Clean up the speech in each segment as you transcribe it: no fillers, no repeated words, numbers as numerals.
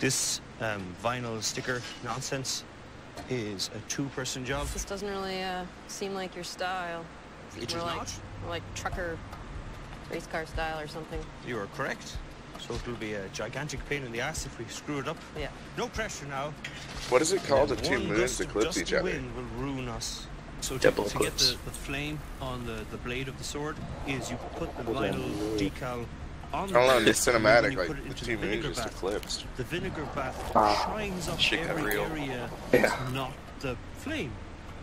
This vinyl sticker nonsense is a two-person job. This doesn't really seem like your style. It is more not. More like trucker race car style or something. You are correct. So it will be a gigantic pain in the ass if we screw it up. Yeah. No pressure now. What is it called if two moons eclipse each other? Wind will ruin us. So to Double get eclipse. the flame on the blade of the sword is you put the vinyl decal on the I don't know, blade, it's and then cinematic, you like put it the into two the moons vinegar just bath. eclipsed. The vinegar bath shines up Shit got every real. area Yeah. that's not the flame.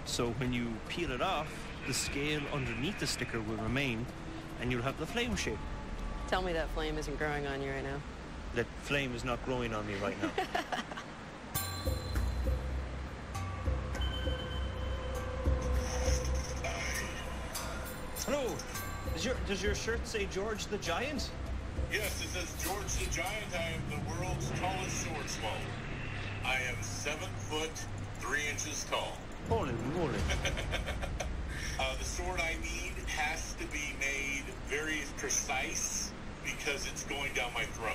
So when you peel it off, the scale underneath the sticker will remain, and you'll have the flame shape. Tell me that flame isn't growing on you right now. That flame is not growing on me right now. Hello. Does your shirt say George the Giant? Yes, it says George the Giant. I am the world's tallest sword swallower. I am 7 foot 3 inches tall. Holy moly. The sword I need has to be made very precise because it's going down my throat.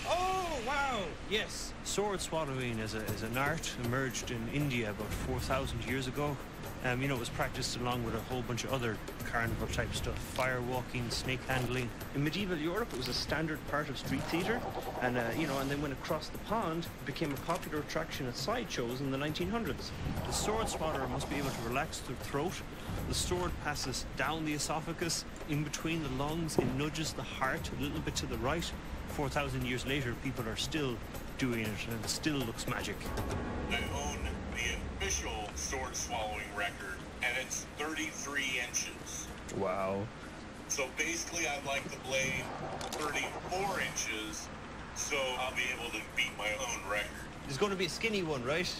Oh, wow. Yes. Sword swallowing as an art emerged in India about 4,000 years ago. You know, it was practiced along with a whole bunch of other carnival type stuff, fire walking, snake handling. In medieval Europe, it was a standard part of street theater, and you know, and then when across the pond, it became a popular attraction at sideshows in the 1900s. The sword swallower must be able to relax the throat. The sword passes down the esophagus, in between the lungs, it nudges the heart a little bit to the right. 4,000 years later, people are still doing it, and it still looks magic. I own the official sword swallowing record, and it's 33 inches. Wow. So basically, I'd like the blade 34 inches, so I'll be able to beat my own record. There's going to be a skinny one, right?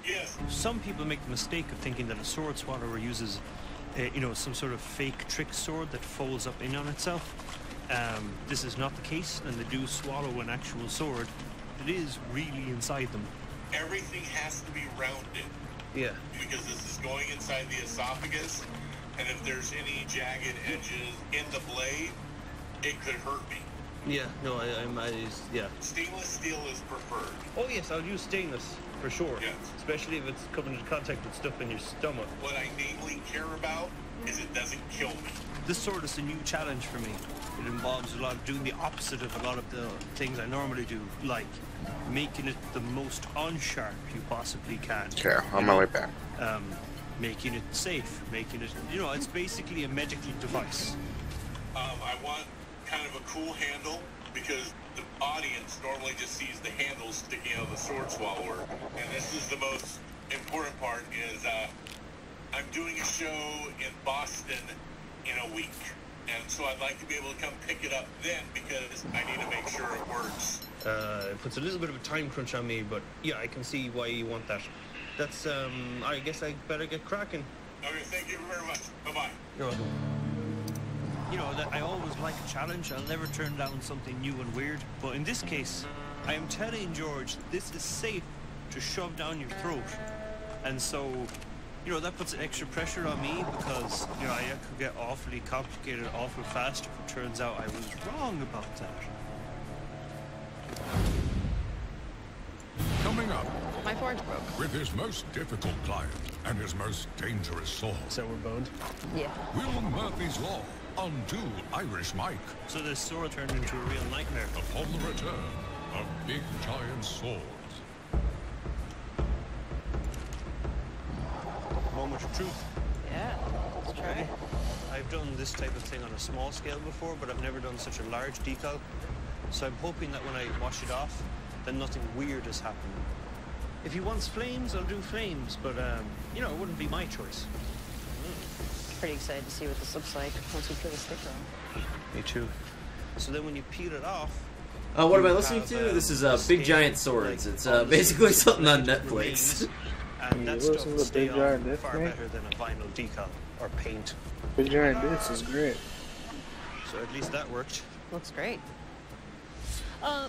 Yes. Some people make the mistake of thinking that a sword swallower uses, you know, some sort of fake trick sword that folds up in on itself. This is not the case, and they do swallow an actual sword. It is really inside them. Everything has to be rounded. Yeah. Because this is going inside the esophagus, and if there's any jagged edges in the blade, it could hurt me. Yeah, no, yeah. Stainless steel is preferred. Oh yes, I'll use stainless, for sure. Yes. Especially if it's coming into contact with stuff in your stomach. What I mainly care about is it doesn't kill me. This sword is a new challenge for me. It involves a lot of doing the opposite of a lot of the things I normally do, like making it the most unsharp you possibly can. Okay, on my way back. Making it safe, making it, you know, it's basically a medical device. I want kind of a cool handle because the audience normally just sees the handle sticking out of the sword swallower. And this is the most important part is I'm doing a show in Boston in a week. And so I'd like to be able to come pick it up then because I need to make sure it works. It puts a little bit of a time crunch on me, but yeah, I can see why you want that. That's, I guess I better get cracking. Okay, thank you very much. Bye-bye. You're welcome. You know, that I always like a challenge. I'll never turn down something new and weird. But in this case, I am telling George, this is safe to shove down your throat. And so, you know, that puts extra pressure on me because, you know, I could get awfully complicated awful fast if it turns out I was wrong about that. Coming up, My forge broke. with his most difficult client and his most dangerous sword, So we're boned. Yeah. will Murphy's Law undo Irish Mike So this sword turned into a real nightmare. upon the return of Big Giant Swords? Moment of truth. Yeah. Let's try it. I've done this type of thing on a small scale before, but I've never done such a large decal. So I'm hoping that when I wash it off, then nothing weird is happening. If he wants flames, I'll do flames, but, you know, it wouldn't be my choice. Pretty excited to see what this looks like once we put the sticker on. Me too. So then when you peel it off... What am I you listening have, to? This is a Big scale, Giant Swords. like, It's on the basically surface something on that Netflix. remains, and that stuff listen will to stay Big Giant on Disc, far mate? better than a vinyl decal or paint. Big Giant Disc is great. So at least that worked. Looks great.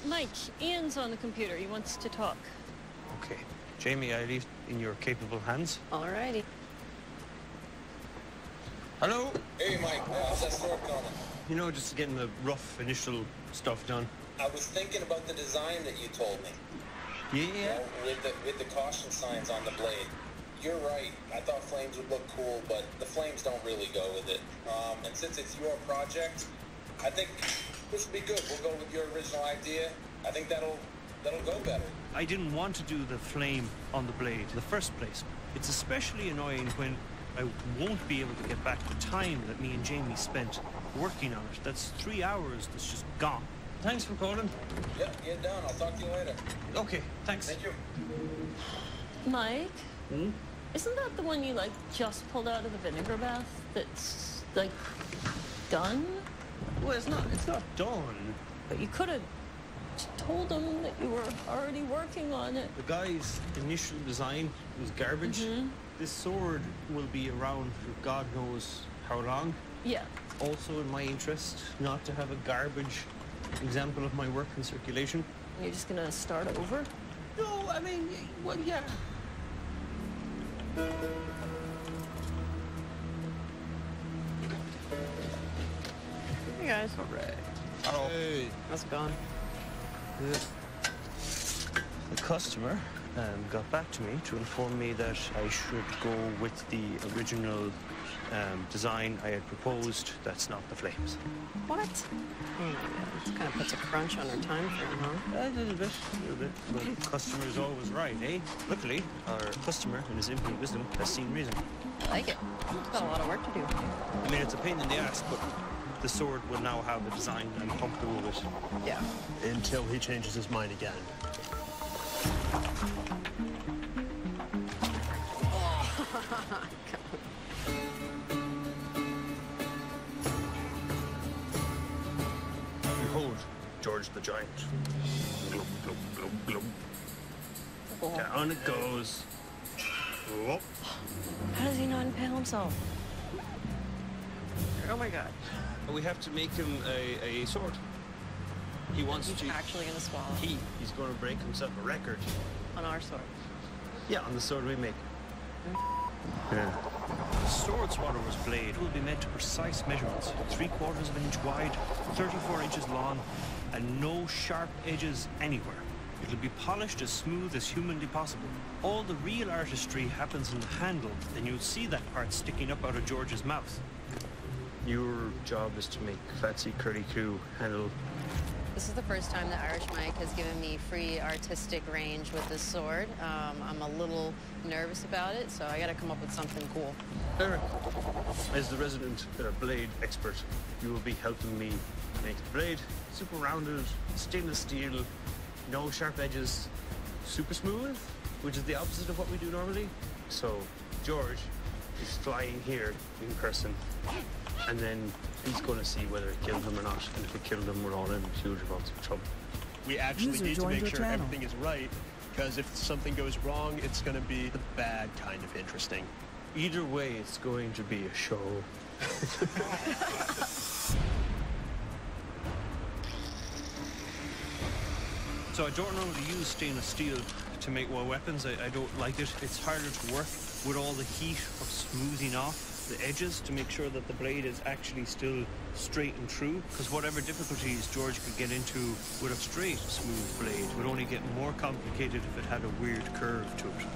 Mike, Ian's on the computer. He wants to talk. Okay. Jamie, I leave in your capable hands. Alrighty. Hello? Hey, Mike, how's that sword going? You know, just getting the rough initial stuff done. I was thinking about the design that you told me. You know, with the caution signs on the blade. You're right. I thought flames would look cool, but the flames don't really go with it. And since it's your project, I think this will be good. We'll go with your original idea. I think that'll go better. I didn't want to do the flame on the blade in the first place. It's especially annoying when I won't be able to get back the time that me and Jamie spent working on it. That's 3 hours that's just gone. Thanks for calling. Yeah, get down. I'll talk to you later. Okay, thanks. Thank you. Mike? Isn't that the one you, like, just pulled out of the vinegar bath that's, like, done? Well, it's not done. But you could have told them that you were already working on it. The guy's initial design was garbage. This sword will be around for God knows how long. Yeah. Also in my interest not to have a garbage example of my work in circulation. You're just gonna start over? No, I mean, well, yeah. Hey guys. Alright. Oh. Hey. How's it going? Good. The customer got back to me to inform me that I should go with the original design I had proposed. That's not the flames. What? Oh my god. This kind of puts a crunch on our time frame, huh? A little bit. But the customer's always right, eh? Luckily, our customer, in his infinite wisdom, has seen reason. I like it. It's got a lot of work to do. I mean, it's a pain in the ass, but the sword will now have a design I'm comfortable with. Yeah. Until he changes his mind again. Behold, George the Giant. Glub, glub, glub, glub. Down it goes. Whoop. How does he not impale himself? Oh my god. We have to make him a sword. He wants He's to... actually gonna swallow. He's going to break himself a record. On our sword. Yeah, on the sword we make. Yeah. The sword swallower's blade will be made to precise measurements. 3/4 of an inch wide, 34 inches long, and no sharp edges anywhere. It'll be polished as smooth as humanly possible. All the real artistry happens in the handle, and you'll see that part sticking up out of George's mouth. Your job is to make fancy curly Q handle. This is the first time that Irish Mike has given me free artistic range with this sword. I'm a little nervous about it, so I gotta come up with something cool. Eric, as the resident blade expert, you will be helping me make the blade super rounded, stainless steel, no sharp edges, super smooth, which is the opposite of what we do normally. So George is flying here in person, and then he's going to see whether it killed him or not, and if it killed him, we're all in huge amounts of trouble. We actually need to make sure everything is right, because if something goes wrong, it's going to be the bad kind of interesting. Either way, it's going to be a show. So I don't normally use stainless steel to make my weapons. I don't like it. It's harder to work with all the heat of smoothing off the edges to make sure that the blade is actually still straight and true, because whatever difficulties George could get into with a straight, smooth blade would only get more complicated if it had a weird curve to it.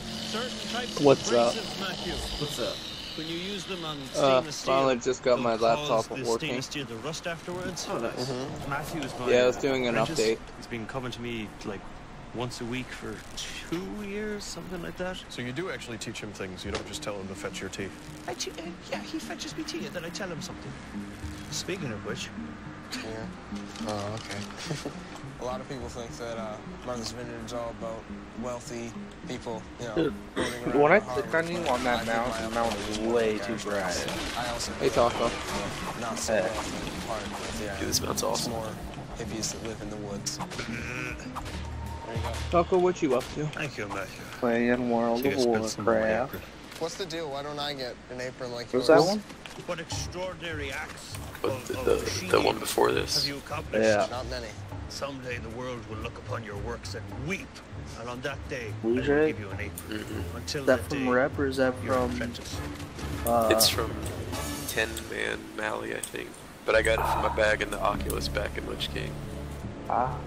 Certain types of abrasives, Matthew. What's up? When you use them on stainless steel, finally just got my laptop the working. stainless steel to rust afterwards. Oh, nice. Matthew is my Yeah, I was doing an apprentice. update. He's been coming to me like once a week for 2 years, something like that. So you do actually teach him things. You don't just tell him to fetch your tea. Yeah, he fetches me tea, and then I tell him something. Speaking of which, Yeah. Oh, okay. A lot of people think that Martha's Vineyard is all about wealthy people, you know. Dude, when I click on you on that mount, the mount is way too bright. I also Hey, Taco. not so wealthy part of the Dude, this mount's awesome. more hippies that live in the woods. There you go. Taco, what you up to? thank you, Matthew. Playing World of Warcraft. What's the deal? Why don't I get an apron like Was yours? that one? What extraordinary acts But of the one before have this. you accomplished? Yeah. Not many. Someday the world will look upon your works and weep, and on that day Blue I will Jay? give you an apron. Until Is that that from day, Rep or is that you're an from? apprentice. It's from 10 Man Mally, I think. But I got it from my bag in the Oculus back in Lich King. Ah.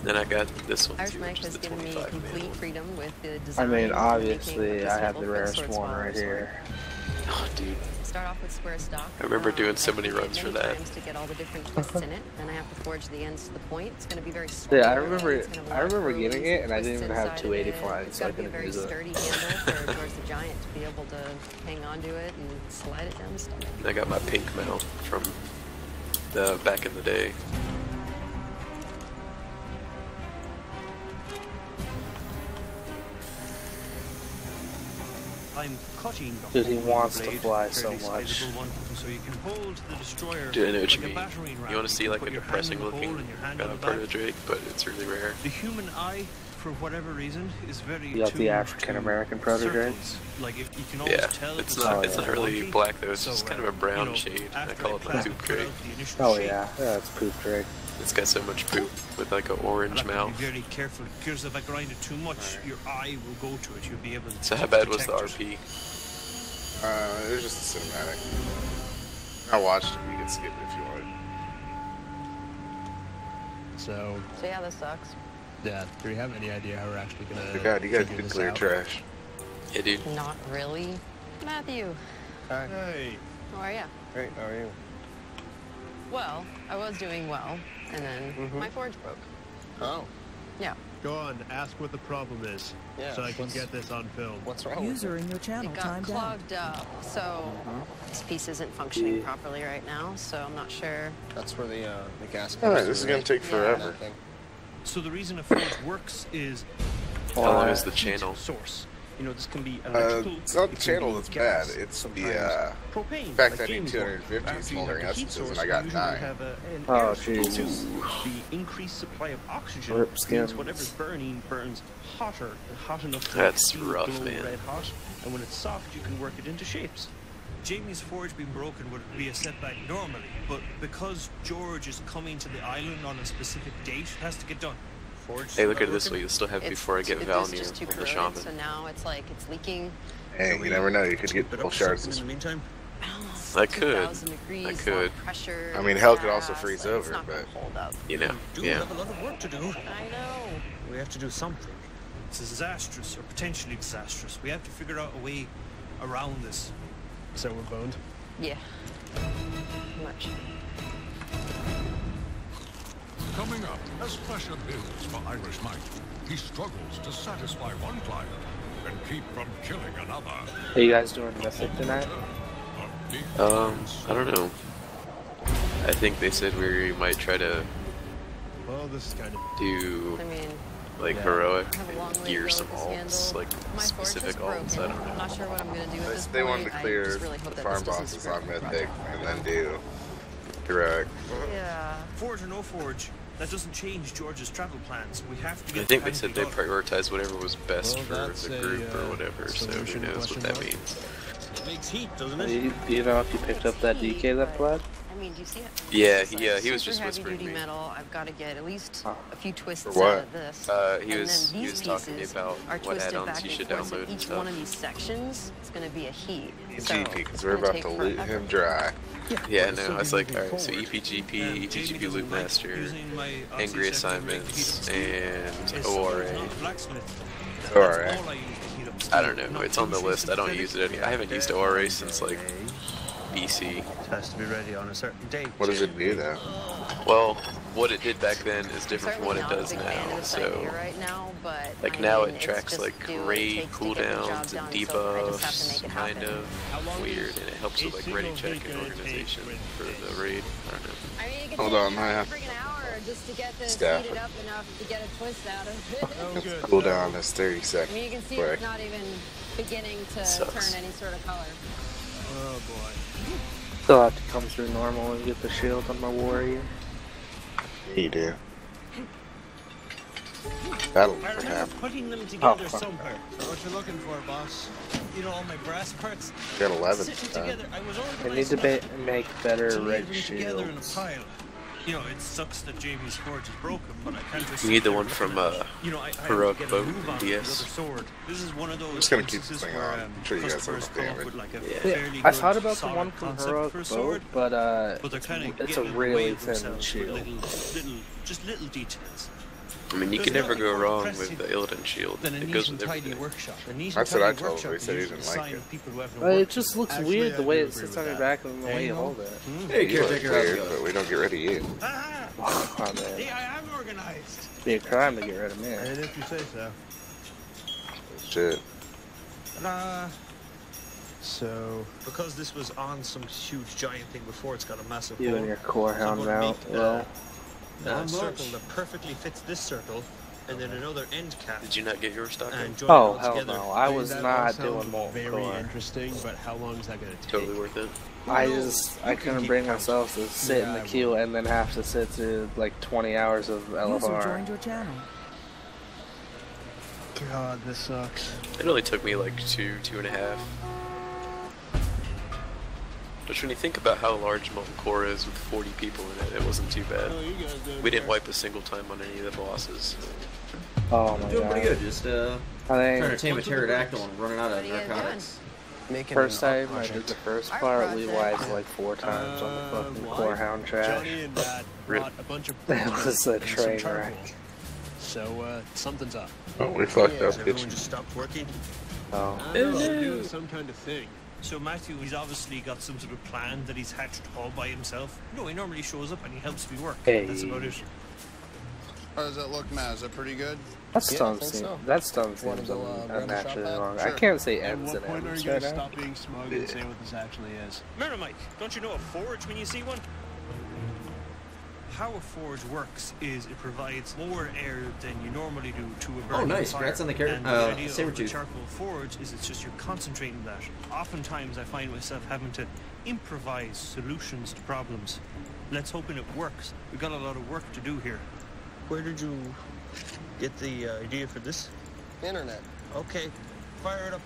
Then I got this one Irish too, Mike which is has the given me 25 complete man. freedom with the I design. mean, and obviously, making I have simple the foot rarest sword one right swallow here. Oh, dude. Start off with square stock. I remember doing so I many heat it runs for many that. times to get all the different twists in it. Then I have to forge the ends to the point. It's going to be very Yeah, I small. remember. It's gonna have a I lot of remember curves getting it, and I twists didn't even have inside of 280 it. flying, It's so I got to be a couldn't very use it. sturdy handle for George the Giant to be able to hang on to it and slide it down the stomach. I got my pink mount from the back in the day. I'm cutting the Dude, he hole in wants the to blade, fly so fairly much. sizable one, so you can hold the destroyer Dude, I know what like you a mean. battering ram. You want to see can like put a your hand depressing in the hole looking and your hand part on of the back. Drake, but it's really rare. The human eye, for whatever reason, is very You got the tuned African American to proto Drake? circles. Like if you can always Yeah, tell it's if not it's really wonky. black though. It's So, just kind of a brown you know, shade. I after call it my plan poop put Drake. out the initial Oh shape, yeah, it's poop Drake. It's got so much poop with like an orange I'll have mouth. to be very careful because if I grind it too much, your eye will go to it. You'll be able to. So how bad was the detect it. RP? It was just a cinematic. I watched it. You can skip it if you want. So yeah, this sucks. yeah, do we have any idea how we're actually gonna? God, you guys figure did this clear out? trash. Yeah, dude. Not really. Matthew, Hi. Hey. how are you? Great. How are you? Well, I was doing well, and then my forge broke. Oh. Yeah. Go on, ask what the problem is, Yeah, so I can what's- get this on film. What's wrong? User in your channel It got timed out. clogged up, so this piece isn't functioning properly right now, so I'm not sure. That's where the gas. All right, comes this is through, gonna take right? forever. That thing. So the reason a forge works is How long is the channel? source. You know, this can be electrical. It's not the it can channel be that's gas, bad. It's sometimes the propane. fact like that I need Jamie's 250 one. After you smoldering have the heat essences source, and I got you usually 9. have an Oh, air source jeez. too. The increased supply of oxygen Rip means skins. whatever's burning burns hotter, hot enough to That's make steel rough, glow man. red hot. And when it's soft, you can work it into shapes. Jamie's forge being broken would be a setback normally, but because George is coming to the island on a specific date, it has to get done. Forge Hey, look not at it this way. working. You'll still have It's before I get it Val is near just too the corroded, shaman. so now it's like it's leaking. Hey, you never know. You could get Put full up shards. something in the meantime. I could. 2,000 degrees, I a lot could. of pressure. I mean, hell could also gas, freeze like, over, it's not gonna but- hold up. You know, We do yeah. have a lot of work to do. I know. We have to do something. It's disastrous or potentially disastrous. We have to figure out a way around this. So we're boned. Yeah. Much. Coming up, as pressure builds for Irish Mike, he struggles to satisfy one client and keep from killing another. Are you guys doing Mythic tonight? I don't know. I think they said we might try to Well, this is kind of. do I mean, like Yeah. heroic I have a long way to gear go some with this alts, handle. like My forge is specific broken. alts. I don't I'm know. not sure what I'm gonna do at this They wanted point. to I clear just really hope the that farm this doesn't bosses screw up on the Mythic project. and then do direct. Yeah. Forge or no forge, that doesn't change George's travel plans. We have to I get think the they said handle they done. prioritized whatever was best Well, for that's the a, group or whatever. So who solution, knows what question that mark? means? It makes heat, doesn't it? Do you know if you picked up that DK that fled? I mean, do you see it? Yeah, It's he was super just whispering heavy-duty me. metal. I've got to get at least a few twists For what? out of this. He And was then he these was talking to me pieces about are what twisted add-ons back you and should forth, so download and each stuff. one of these sections is going to be a heat. So EGP, it's because we're gonna about take to loot forever. him dry. Yeah, no, I was like, alright, so EPGP, Jamie EPGP doesn't Loop like Master, using my Angry Aussie second rig to heat Assignments, up steel. and It's ORA. not blacksmith. That's ORA. all I use to heat up I steel, don't know, not it's on the fusion list. I don't use it any. I haven't used ORA since like BC. It has to be ready on a certain date. What does it do though? Well, what it did back then is different from what Certainly it not does a big fan now. of this So, idea right now, but like I now mean, it it's tracks just like do what it rate takes to get the job cooldowns and done, so I just have to make debuffs, it kind happen. of weird, and it helps with like ready check and organization for the raid. I don't know. I mean, it could Hold take on, I have freaking hour just to get this Staff. heated up enough to get a twist out of it. Its cooldown is 30 I seconds. mean, you can see Quick. it's not even beginning to Sucks. turn any sort of color. Oh boy. Still have to come through normal and get the shield on my warrior. Yeah, you do. That'll I never remember happen. putting them together fuck. somewhere. So what you looking for, boss? You know, all my brass parts Got 11 sitting this time. together. I was I organized need to enough make better to red leave them together in a shields. pile. You know, it sucks that Jamie's forge is broken, but I can't just. You need sit the there one looking from at it. You know, I have to Heroic get a Boat move on the other DS. sword. This is one of those I'm just gonna keep instances this thing where on. I'm sure you guys customers understand come up it. with like a Yeah. fairly I good, thought about the solid one from concept Heroic for a Boat, sword, but but they're kind of it's a getting in the way really of thin themselves with shield. little, just little details. I mean, you can never go wrong with the Illidan shield. It goes with everything. That's what I told him. He said he didn't like it. It just looks weird the way it sits on your back and the way you hold it. Hey, You look caretaker, weird, but we don't get rid of you. Oh, man. See, I am organized. It'd be a crime to get rid of me. And if you say so. Shit. So, because this was on some huge giant thing before, it's got a massive You hole. and your core So I'm hound gonna mount, make, yeah. a circle that perfectly fits this circle, and then another end cap. Did you not get your stock? And join Oh, it all hell together. no. I was not doing molten Very core. interesting, but how long is that going to take? Totally worth it. I couldn't bring myself to sit in the queue and then have to sit through like 20 hours of LFR. joined your channel. God, this sucks. It only took me like 2.5. Which when you think about how large Molten Core is with 40 people in it, it wasn't too bad. We didn't wipe a single time on any of the bosses. Oh my Doing god. pretty good, just I trying to think tame a pterodactyl and running out of narcotics. first time I did the first part, we wiped like 4 times on the fucking core hound trash. Johnny and Matt brought a bunch of That was a and some train charcoal. wreck. So, something's up. Oh, we fucked up, Everyone bitch. just stopped working. Oh. Do some kind of thing. So Matthew, he's obviously got some sort of plan that he's hatched all by himself. No, he normally shows up and he helps me work. Hey. That's about it. How does that look, Matt? Is that pretty good? That stuff seems unnaturally long. I can't say At M's what and point are M's you right going to now. stop being smug and say what this actually is? Remember, Mike, don't you know a forge when you see one? How a forge works is it provides more air than you normally do to a burning nice. fire. Congrats on the And the idea of a saber-tooth. charcoal forge is it's just you're concentrating that. Oftentimes I find myself having to improvise solutions to problems. Let's hope it works. We've got a lot of work to do here. Where did you get the idea for this? Internet. Okay, fire it up.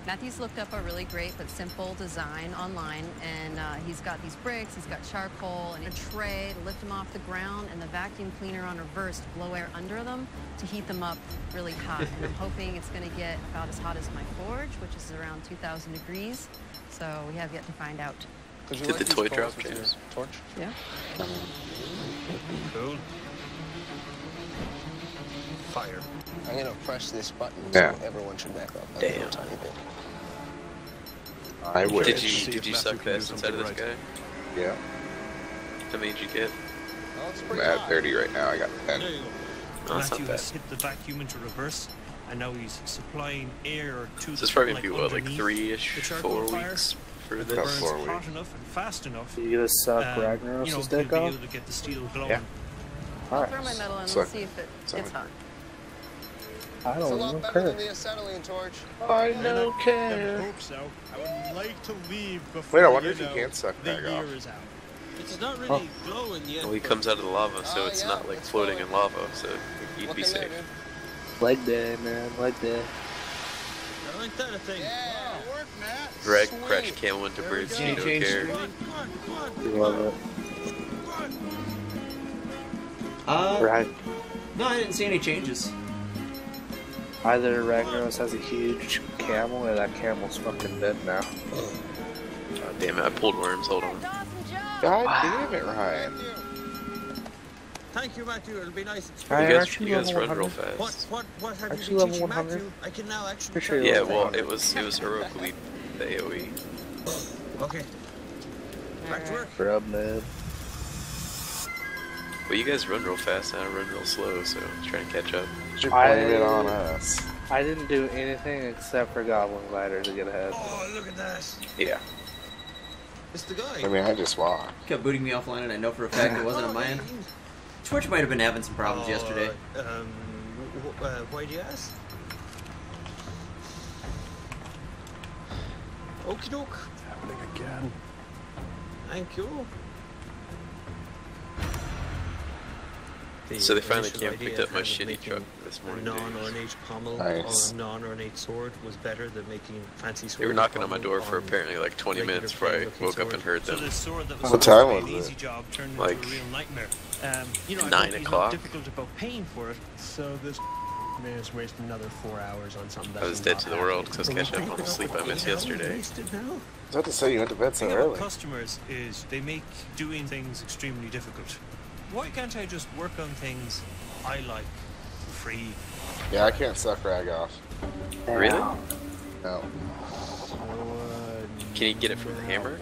Matthew's looked up a really great but simple design online, and he's got these bricks, he's got charcoal and a tray to lift them off the ground, and the vacuum cleaner on reverse to blow air under them to heat them up really hot. And I'm hoping it's going to get about as hot as my forge, which is around 2,000 degrees. So we have yet to find out. Did the toy drop, James? Torch? Yeah. Cool. Fire. I'm gonna press this button Yeah. so everyone should back up. a Damn. little tiny bit. I wish. Did you suck fast inside of this guy? Yeah. How many did you get? I'm at 30 right now. I got 10. There you go. Oh, that's Matthew not has bad. hit the vacuum into reverse, and now he's supplying air to So it's probably like gonna be what, like underneath 3-ish, the charcoal 4 fire. weeks for It this? About burns 4 hot weeks. enough and fast enough. You gonna suck you know, Ragnaros' he'll dick be off? able to get the steel glowing. Yeah. I'll Alright. throw my metal in and Suck. see if it Suck. gets hot. I It's a don't lot even better than care. the acetylene torch. I I don't care. hope so. I would like to leave before Wait, I wonder you if you know, can't suck the back year off. is out. It's not really glowing yet. Well, he comes out of the lava, so Oh, it's yeah, not like it's floating fine. in lava, so you'd be Looking safe. there, dude. Leg day, man. Leg day. I like that thing. Yeah. Work, Matt. Greg Sweet. crashed camel into There we bridge, go. you don't Change. care. Come on, come on, come on. You love it. Right. No, I didn't see any changes. Either Ragnaros has a huge camel or that camel's fucking dead now. Oh, damn it, I pulled worms, hold on. God damn it, Ryan. Thank you, Matthew. It'll be nice. Ryan, You aren't guys, you you guys level run real 100? fast. What have Aren't you you been level teaching 100? Matthew? I can now actually. Pretty sure you're Yeah, level well, 100. it was heroically the AoE. Okay. Back to work. Grub nib. Well, you guys run real fast, and I run real slow, so I'm trying to catch up. You blame it on us. I didn't do anything except for Goblin Glider to get ahead. Oh, look at that. Yeah. It's the guy. I mean, I just walked. Kept booting me offline, and I know for a fact it wasn't on my end. Twitch might have been having some problems yesterday. Why do you ask? Okie doke. Happening again. Thank you. So they finally initial came and idea picked up my of shitty making truck this a morning. non-ornate pommel Nice. on a non-ornate sword was better than making fancy sword. They were knocking on my pommel door for on apparently like 20 regular minutes before I plain-looking woke up sword. and heard So them. this sword that was What supposed to time be an was easy it? job turned Like into a real nightmare. You know, I 9 hope he's o'clock. not difficult about paying for it. So this man has wasted another 4 hours on something I that's was dead not to the world because I was catching up on the sleep I missed yesterday. Wasted now. I was about to say you went to bed The so thing about early. customers is they make doing things extremely difficult. Why can't I just work on things I like free. Yeah, I can't suck rag off. Really? No. Can you get it from the hammer?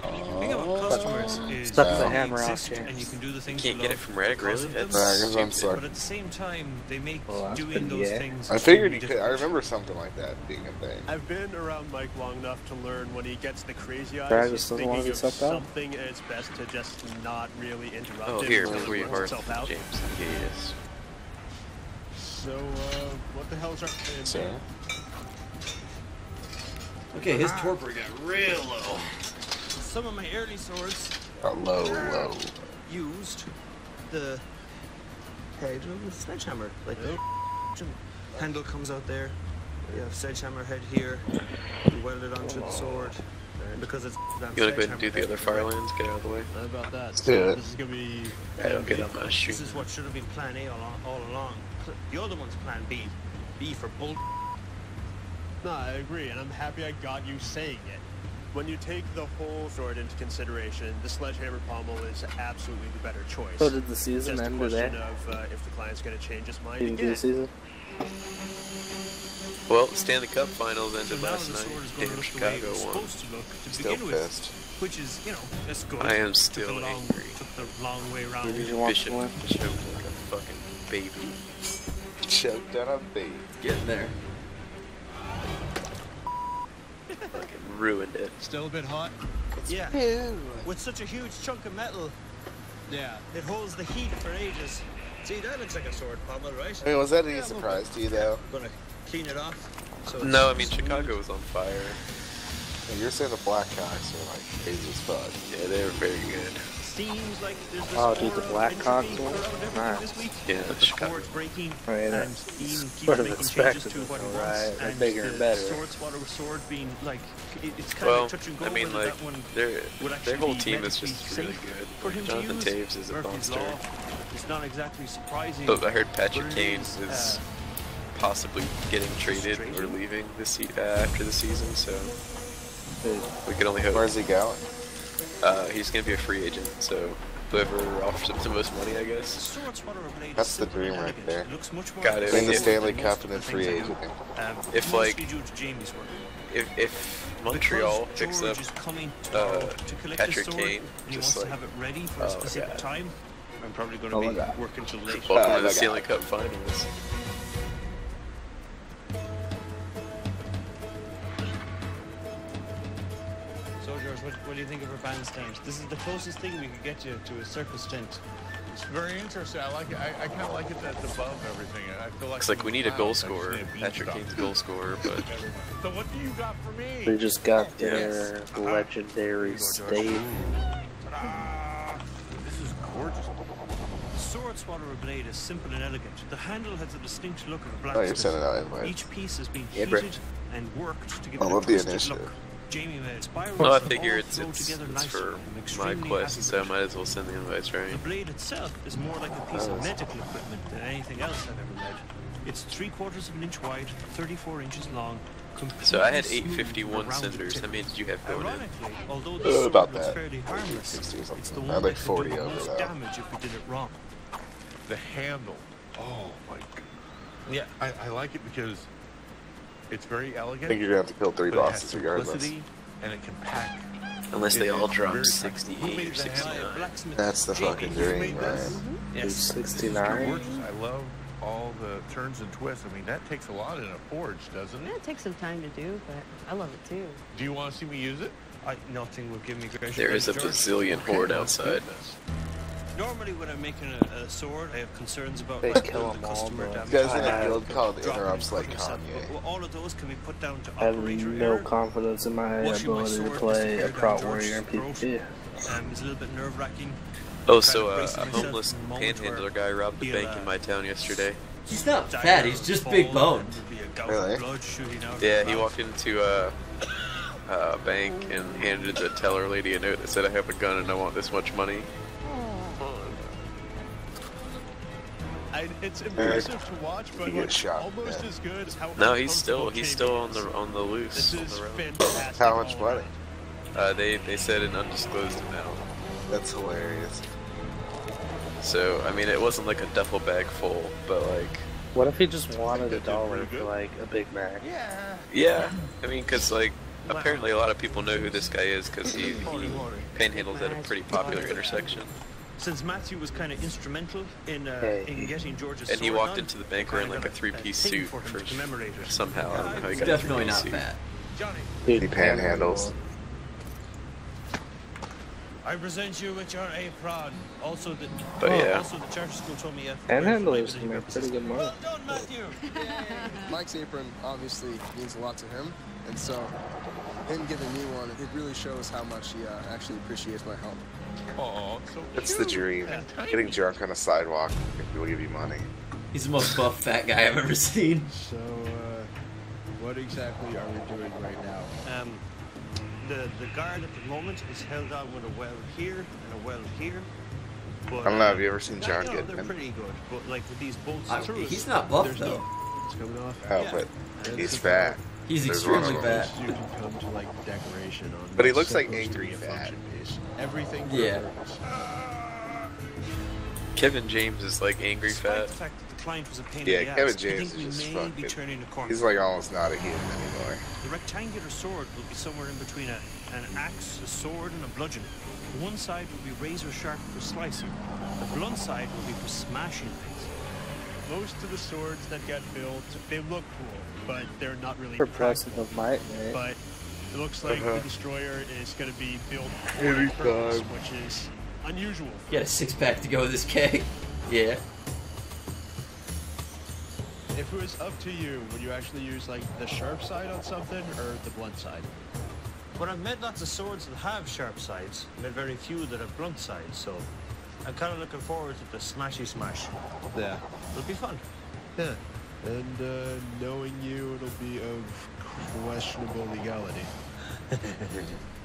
The thing about customers is Stuck the they hammer off, exist James. and you can do the things Can't you get it love from rag, because really? of them. That's Rag is unsucked. But at the same time, they make Well, doing those yeah. things. I figured you extremely could. I difficult. remember something like that being a thing. I've been around Mike long enough to learn when he gets the crazy eyes, Brad he's just doesn't want to thinking be of sucked out. something, and it's best to just not really interrupt Oh, it here, until before it you works hearth, itself out. James. Yes. So, what the hell is our plan? So, Okay, his torpor got real low. Some of my early swords low. used the head of the sledgehammer. Like the handle comes out there. You have sledgehammer head here. You weld it onto the sword. And because it's You wanna go ahead and do the other fire lands? Get out of the way. How about that? Let's do it. This is gonna be. I don't get on my This shoot. is what should have been plan A all along. The other one's plan B. B for bull. No, I agree, and I'm happy I got you saying it. When you take the whole sword into consideration, the sledgehammer pommel is absolutely the better choice. So did the season Just a end question today? of if the client's going to change his mind You didn't do the again. season? Well, Stanley Cup Finals So ended now last the sword night. is going to Damn, look the way it Chicago was won. supposed to look to Still begin pissed. with. Which is, you know, that's good. I am Took still the angry. Took the long way around. Did you watch Bishop the one? choked like a fucking baby. Choked on a bait. Getting there. Fucking ruined it. Still a bit hot? Yeah. With such a huge chunk of metal, Yeah. it holds the heat for ages. See, that looks like a sword pommel, right? I mean, was that any surprise to you, though? Gonna clean it off. So No, I it's mean, smooth. Chicago was on fire. You're saying the Blackhawks are like crazy as fuck. Yeah, they were very good. Seems like there's this Oh, dude, the aura of Blackhawks entropy one? around everything Nice. this week. Yeah, But the Chicago. sword's breaking, I mean, and that's Ian keeps sort of making expected, changes to what he though, wants, right? They're and bigger the and better. sword being like it's kind Well, of touch and go. I mean, whether like, that one their would actually whole be team is medically just really safe good. for him to Jonathan use. Taves is a Murphy's monster. Law. It's not exactly surprising. But I heard Patrick but it Kane is, is possibly getting traded or frustrating. leaving after the season, so we can only hope. Where's he going? He's gonna be a free agent, so whoever offers him the most money, I guess. Sword Swallower Blade That's is the simple and dream right elegant. there. It looks much more Got it. Win the If- Stanley than Cup most and of then the free things I agent. do. If, like- Mostly due to Jamie's work. If Montreal Because picks George up is coming tomorrow to collect Patrick his sword, Kane, and he just wants to like, have it ready for a specific God. time, I'm probably going Oh to my be God. working till late. welcome Oh to my the Stanley God. Cup Finals. So, George, what do you think of our bandstand? This is the closest thing we could get you to a circus tent. It's very interesting. I like it. I kind of like it that's above everything. I feel like Looks like we need a goal clouds, I just scorer. need a bean Patrick stalk. Kane's a goal scorer, but So what do you got for me? They just got their legendary stave. Ta-da! This is gorgeous. The Sword Swallower Blade is simple and elegant. The handle has a distinct look of a Oh, you're blacksmith. sending out invite. Each piece has been Yeah, bro. heated and worked to give I it a love the twisted initiative. look. Jamie made spirals well, I that figure all it's flow together nicely. for I'm my extremely quest, happy so I with it. might as well send the invites, The right? blade itself is more like a piece of medical equipment than anything else I've ever made. It's 3/4 of an inch wide, 34 inches long. So I had completely smooth 851 around the cinders. tip. How many did you have going in? Ironically, although the sword About looks that. fairly harmless, 60 or it's the something. one I had that like could 40 do the over most that. damage if we did it wrong. The handle. Oh my god. Yeah. I like it because it's very I elegant. think you're gonna have to kill 3 but it has bosses regardless. simplicity, and it can pack. Unless they all It's drop very 68 Who made or the 69. handle? Blacksmith That's the Jamie fucking who dream, made this. man. Yes. This is 69. gorgeous. I love all the turns and twists. I mean, that takes a lot in a forge, doesn't Yeah, it? it takes some time to do, but I love it too. Do you want to see me use it? Nothing will give me greater There is a pleasure. bazillion horde Oh, outside. goodness. Normally, when I'm making a sword, I have concerns about They like, kill the 'em all, customer but damage. You guys in I a guild called Dropping Interrupts it like myself. Kanye. But all of those can be put down to I have operator no error. confidence in my Washing my ability to sword play a disappeared Kraut down Warrior in George's PvP. It's a little bit nerve-wracking. Oh, Kind so of a bracing myself homeless in the moment panhandler where guy robbed the he'll, bank in my town yesterday. He's not fat, he's just big boned. Really? Blood shooting out of Yeah, his he mouth. walked into a bank and handed the teller lady a note that said, "I have a gun and I want this much money." It's impressive to watch, but You get shot, almost yeah. as good as how No, he's still uncomfortable on Jamie the loose. is. This on is the road. fantastic. How much all money? around. They said an undisclosed amount. That's hilarious. So, I mean, it wasn't like a duffel bag full, but like... What if he just wanted $1 for like a Big Mac? Yeah, I mean, because like, apparently a lot of people know who this guy is because he panhandled at a pretty popular intersection. Since Matthew was kind of instrumental in getting George's and he sword walked on, into the bank wearing like a three-piece suit for him to commemorate it. somehow. I don't know how he got Definitely a not three-piece fat. suit. He panhandles. I present you with your apron. Also, the also the charter school told me Panhandlers can make pretty good money. Well done, Matthew. Mike's apron obviously means a lot to him, and so him giving me one, it really shows how much he actually appreciates my help. Oh, so That's the dream. Getting drunk on a sidewalk if people give you money. He's the most buff fat guy I've ever seen. So, what exactly are we doing right now? The guard at the moment is held on with a well here and a well here. But, I don't know, have you ever seen John they're Goodman? pretty good, but like with these bolts through it, He's not buff though. It's coming off. Oh, but he's fat. He's There's extremely one of them. fat. You can come to like decoration on. But he what's looks like supposed to angry be a fat. function piece. Everything. for Yeah. a purpose. Kevin James is like angry despite fat. the fact that the client was a pain Yeah, in the ass, Kevin I James think we is just may be fucking... turning a corner. He's like almost not a human anymore. The rectangular sword will be somewhere in between an axe, a sword, and a bludgeon. One side will be razor sharp for slicing. The blunt side will be for smashing things. Most of the swords that get built, they look cool, but they're not really Progressive practical. of might, mate. But it looks like the destroyer is going to be built for Every a purpose, time. which is unusual. He got a six-pack to go with this keg. Yeah. If it was up to you, would you actually use like the sharp side on something or the blunt side? But I've made lots of swords that have sharp sides, made very few that have blunt sides, so I'm kind of looking forward to the smashy smash. Yeah. It'll be fun. Yeah. And knowing you, it'll be of questionable legality.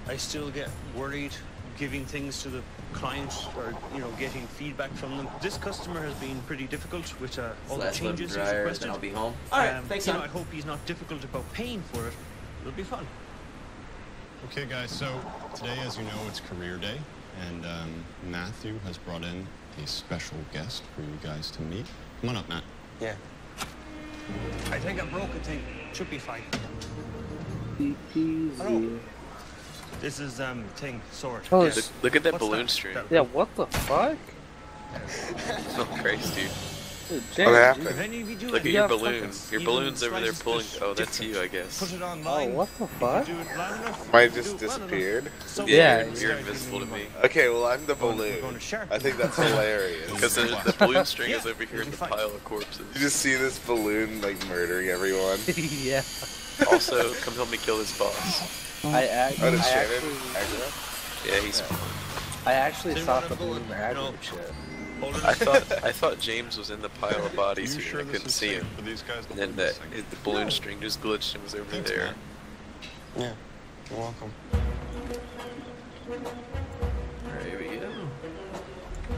I still get worried giving things to the client or, you know, getting feedback from them. This customer has been pretty difficult with all the Last load changes he's dryer, requested. then I'll be home. Alright, thanks, you know, son. I hope he's not difficult about paying for it. It'll be fun. Okay, guys, so today, as you know, it's career day, and Matthew has brought in a special guest for you guys to meet. Come on up, Matt. Yeah. I think I broke a thing. Should be fine. Easy. This is thing sword. Oh, Yeah. Look at that What's balloon string. Yeah, what the fuck? Oh, Christ, dude. Dude, What James, happened? If any of you do Look at it, your Yeah, balloon. fucking Your even balloon's over there slices pulling. this Oh, that's different. you, I guess. Put it online. Oh, what the fuck? Do it long enough. Mine do just it well enough. disappeared. Somewhere Yeah, in the You're sky invisible to can me. be Okay, well, I'm the We're balloon. going to sharp. I think that's hilarious. Because the balloon string is Yeah, over here in the it'll be pile of corpses. You just see this balloon, like, murdering everyone. Yeah. Also, come help me kill this boss. I actually, Oh, did Shannon aggro? Yeah, he's. I actually So thought what the I'm going, balloon you know, aggroed shit. I thought James was in the pile of bodies You here sure and I this couldn't is see safe him. for these guys to And then hold the this thing? balloon string just glitched and was over Thanks, there. Matt. Yeah, you're welcome. There we go.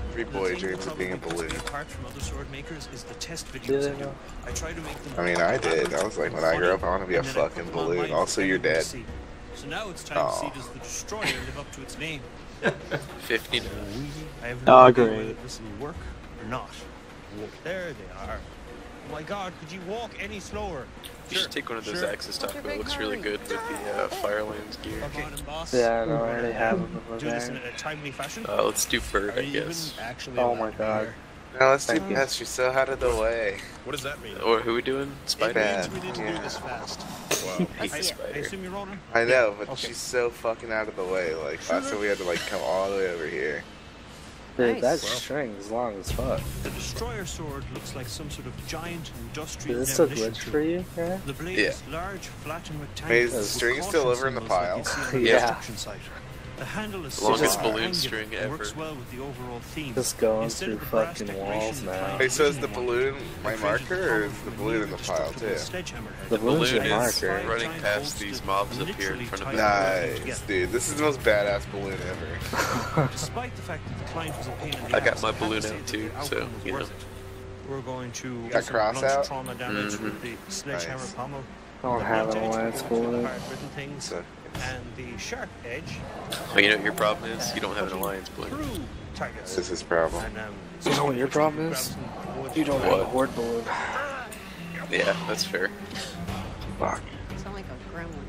Every boy dreams of being a balloon. Apart from other sword makers is the test Did videos I I do. know? I try to make them. I mean, I did. I was like, when I grow up, I want to be a and then I put fucking them balloon. online Also, for you're everyone to dead. see. So now it's time to see does the destroyer live up to its name. 59. I have no idea whether this will work or not. There they are. Oh my God, could you walk any slower? You should take one of those Axis Taco. It looks really good with the Firelands gear. Come on, boss. Yeah, I know, I already have them over Do this in there. a timely fashion. Let's do bird, I Are you guess. even actually Oh allowed my to god. be No, let's do Thank you. Beth. She's so out of the way. What does that mean? Or who are we doing? It Spider? means Beth, we need to yeah. do this fast. Wow. Hate the I spider. assume you're rolling? I know, but Okay. she's so fucking out of the way. Like, last time we had to, like, come all the way over here. Dude, Nice. that string is long as fuck. The destroyer sword looks like some sort of giant industrial Is this a demolition glitch tool. for you? Yeah. The blade Yeah. is large, flat, and Wait, rectangular. is the with string caution still over in the symbols like pile? you'd see on a Yeah. construction site. The handle is Longest simple, balloon angular, string and works ever. well with the overall theme. Just going Instead through of the brass fucking decoration walls the now. client Hey, so is the originally balloon wanted, my I created marker, or the is the powerful balloon in the pile, indestructible too? sledgehammer head. The The balloon balloon's your is marker. running Giant past bolts these that mobs up here in literally front of tie me. the balloon Nice, together. dude. This is the most badass balloon ever. Despite the fact that the client was a pain in the I got ass, my have to balloon say out that too, the so, outcome was you know. worth it. We're going to Got get some cross blunt out? trauma damage with the sledgehammer Nice. pommel. I don't The have blunt an edge alliance for for the it. hard-written things, So, and the sharp edge Oh, you know what your problem is? You don't have an alliance balloon. through targets. This is his problem. And, You know what your problem is? You don't have a horde balloon. Yeah, that's fair. Fuck. You sound like a gremlin.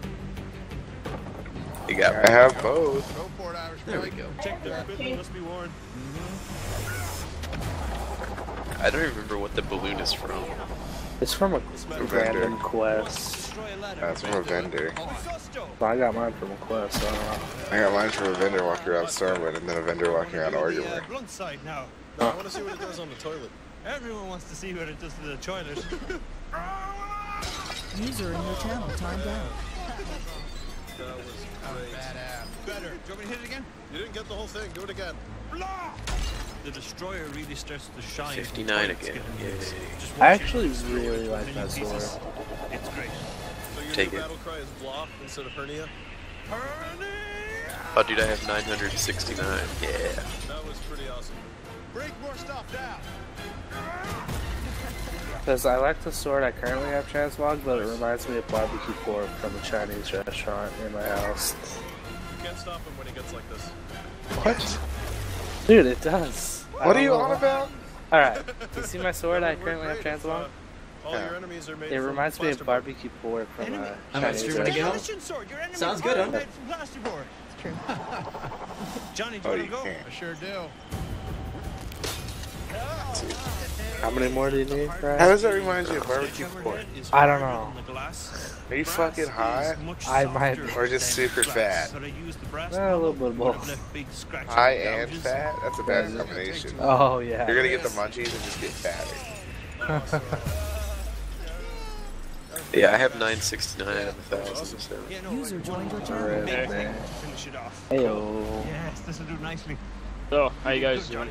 You got I have both. Go for it, Irish There we Mike. go. check the equipment must be worn. I don't even remember what the balloon is from. It's from a vendor. random quest. That's from a vendor. Well, I got mine from a quest, so I don't know. I got mine from a vendor walking around Stormwind and then a vendor walking around Orgrimmar. Blunt side now. No, I want to see what it does on the toilet. Everyone wants to see what it does to the toilet. User in your channel timed out. That was great. Better. Do you want me to hit it again? You didn't get the whole thing. Do it again. The destroyer really starts to shine. 59 again. Yay. I actually really like that sword. It's great. So your Take new it. battle cry is block instead of hernia? Oh, dude, I have 969. Yeah. That was pretty awesome. Break more stuff down. Because I like the sword I currently have transmogged, but it reminds me of barbecue pork from a Chinese restaurant near my house. You can't stop him when he gets like this. What? Dude, it does. What are you on about? Alright, you see my sword I currently have transmogged? All your enemies are made It from reminds me of plasterboard. barbecue pork from a I'm not Chinese streaming again. restaurant. Sounds good, huh? Made from plasterboard. It's true. Johnny, do Oh, you you want to go? can't. I sure do. How many more do you need, How Brian? does that remind you of barbecue pork? I don't know. Are you fucking high? I might be. Or just super fat? A little bit of both. High and fat? That's a bad combination. Oh, yeah. You're gonna get the munchies and just get fatter. Yeah, I have 969 out of 1,000. So. User joined your channel. Alright, man. Finish it off. Heyo. Yes, this will do nicely. So, how you guys doing?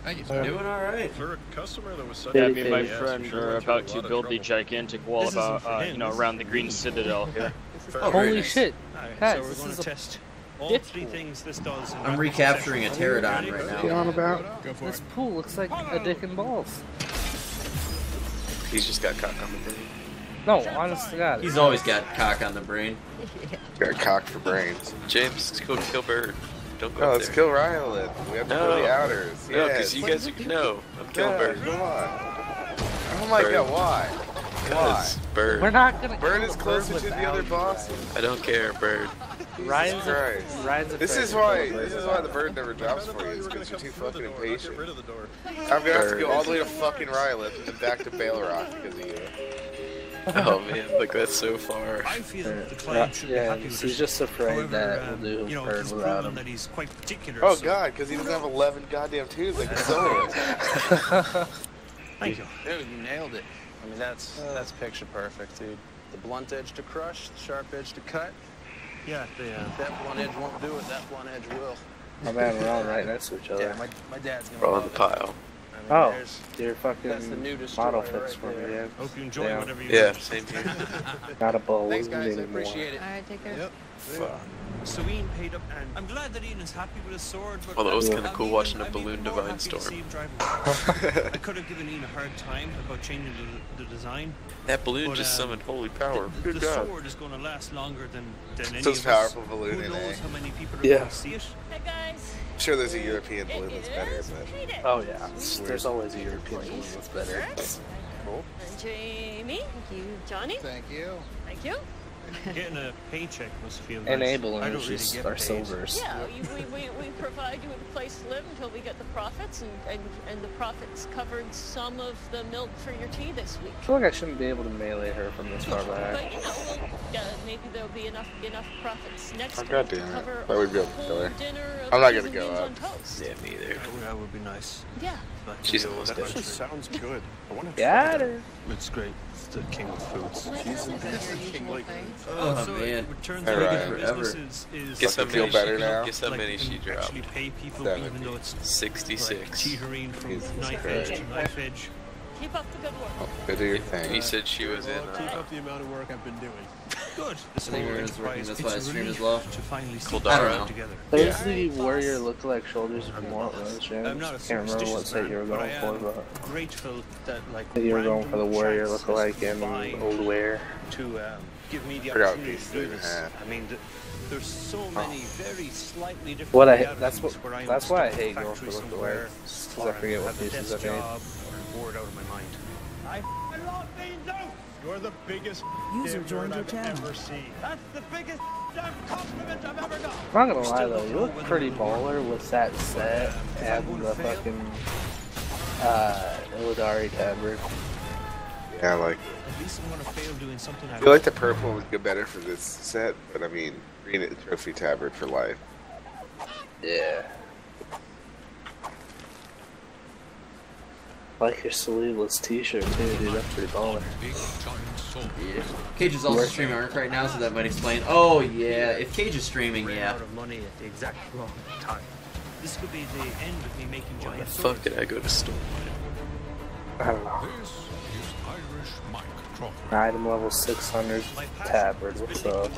Thank you, Doing alright. For a customer that was such Yeah, a me and my pain in the ass, friend you sure are went through about a to lot of build the trouble. gigantic wall This isn't about, for him, you know, this around is the for Green me. Citadel here. Holy nice. shit. Alright, Guys, so we're this going is to a- test all three things this does. in I'm rapid recapturing a succession. pterodon Ready? right What are you now. on about? Go for This it. pool looks like a dick and balls. He's just got cock on the brain. No, honest to God. He's always got cock on the brain. Got cocked for brains. James, let's go kill Bird. Don't go No, up let's there. kill Rylan. We have to go to the outers. No, Yes. because you guys are... No, I'm killing Yeah, Bird. come on. Oh my Bird. god, why? Because Bird. We're not gonna Bird kill is the closer bird to the other without you, boss. I don't care, Bird. Ryan's Christ. Ryan's This afraid is to why kill the this is bird why the without bird never drops I for thought you, is were because gonna you're too come through the fucking door, not get impatient. rid of the door. I'm gonna have to go all the way to fucking Rylan and then back to Baylor because of you. Oh man, like that's so far. I feel that the client should be Yeah, happy with he's it. just afraid However, that we'll do you know, bird he's without proven him. that he's quite particular. Oh so- god, because he doesn't have 11 goddamn tubes like the solar. Thank you. Dude, you nailed it. I mean, that's picture perfect, dude. The blunt edge to crush, the sharp edge to cut. Yeah, If that blunt edge won't do it, that blunt edge will. Oh man, we're all right next to each other. Yeah, my dad's gonna We're all in love the it. pile. I mean, Oh, there's- your that's the fucking new destroyer model fix right for me, there. yeah. Hope you enjoy Yeah. whatever you Yeah, do. same here. Not a balloon Thanks, guys. I anymore. appreciate it. Alright, take care. Yep. So Ian paid up, and I'm glad that Ian is happy with his sword. But Although it was I'm kinda cool even- watching a I'm balloon even more divine happy to storm. see him driving. I could have given Ian a hard time about changing the design. That balloon But, just summoned holy power. The Good job. sword is going to last longer than any It's the most of us. powerful balloon Who in knows A. how many people are Yeah. going to see it? Hey guys. I'm sure there's a European balloon that's better, but Oh yeah, there's always a European balloon that's better. Cool. And Jamie. Thank you. Johnny. Thank you. Thank you. Getting a paycheck must feel nice. Enabling I is don't really just get our paid. silvers. Yeah, we provide you with a place to live until we get the profits, and the profits covered some of the milk for your tea this week. I feel like I shouldn't be able to melee her from this far But back. you know, maybe there'll be enough profits next I'm week gonna to do that. cover I would be a able to whole kill her. dinner of I'm not cheese gonna and go beans up. on toast. Yeah, me either. That would be nice. Yeah. But, She's you know, almost that dead. Actually sounds good. I want to Got her. It's great. It's the king of foods. This isn't your usual thing. Oh Also, man. it turns All out right. that Forever. business is Guess how Fucking feel many better she, now? Guess how like, many she can dropped. actually pay people 70. even though it's like 66. teetering from Jesus knife Christ. edge to knife edge. Keep up the good work. go do your thing. You said she was in. Well, keep up the amount of work I've been doing. Good. This I think whole everyone's working, enterprise, that's it's why I a stream relief as well. to finally see Cool it down. all I don't know. together. There's the warrior lookalike shoulders from what was James? I'm not a Can't remember what superstitious set you were man, but I going for, am but grateful that like you were going for the random warrior chance lookalike has in combined old wear. to give me the Forgot opportunity these to do things this. had. I mean, there's so many very slightly different. What I realities where I'm that's why I stuck in a hate going factory for look somewhere, away. Because I or forget what have a pieces desk I made. job, or I'm bored out of my mind. I love beans out! You're the biggest User damn joined nerd your I've channel. ever seen. That's the biggest damn compliment I've ever got. I'm not gonna lie though, you look pretty baller with that set and the fucking Illidari tabard. Yeah, I like it. At least I'm gonna fail doing something I feel like the purple would get better for this set, but I mean, green it trophy tabard for life. Yeah. I like your sleeveless t-shirt too, dude. That's pretty baller. Yeah. Cage is also streaming Ark right now, so that might explain. Oh yeah, if Cage is streaming, yeah. Out of money at the exact wrong time. This could be the end of me making Why the giant fuck swords. did I go to store? I don't know. This is Irish Mike Crawford. Item level 600 tabard. What's up?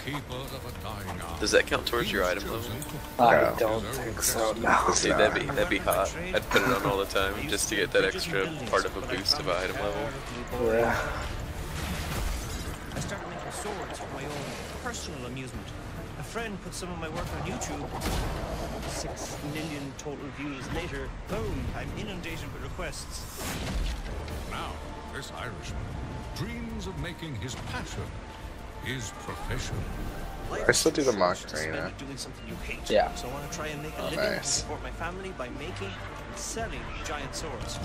Keeper of a dying art. Does that count towards your item level? I don't think so. No. Dude, that'd be hot. I'd put it on all the time just to get that extra part of a boost of an item level. Yeah. I started making swords for my own personal amusement. A friend put some of my work on YouTube. 6 million total views later, boom, I'm inundated with requests. Now, this Irishman dreams of making his passion his profession. I still do the mock arena. Doing something you hate. Yeah. So I want to try and make a living and support my family by making and selling giant swords.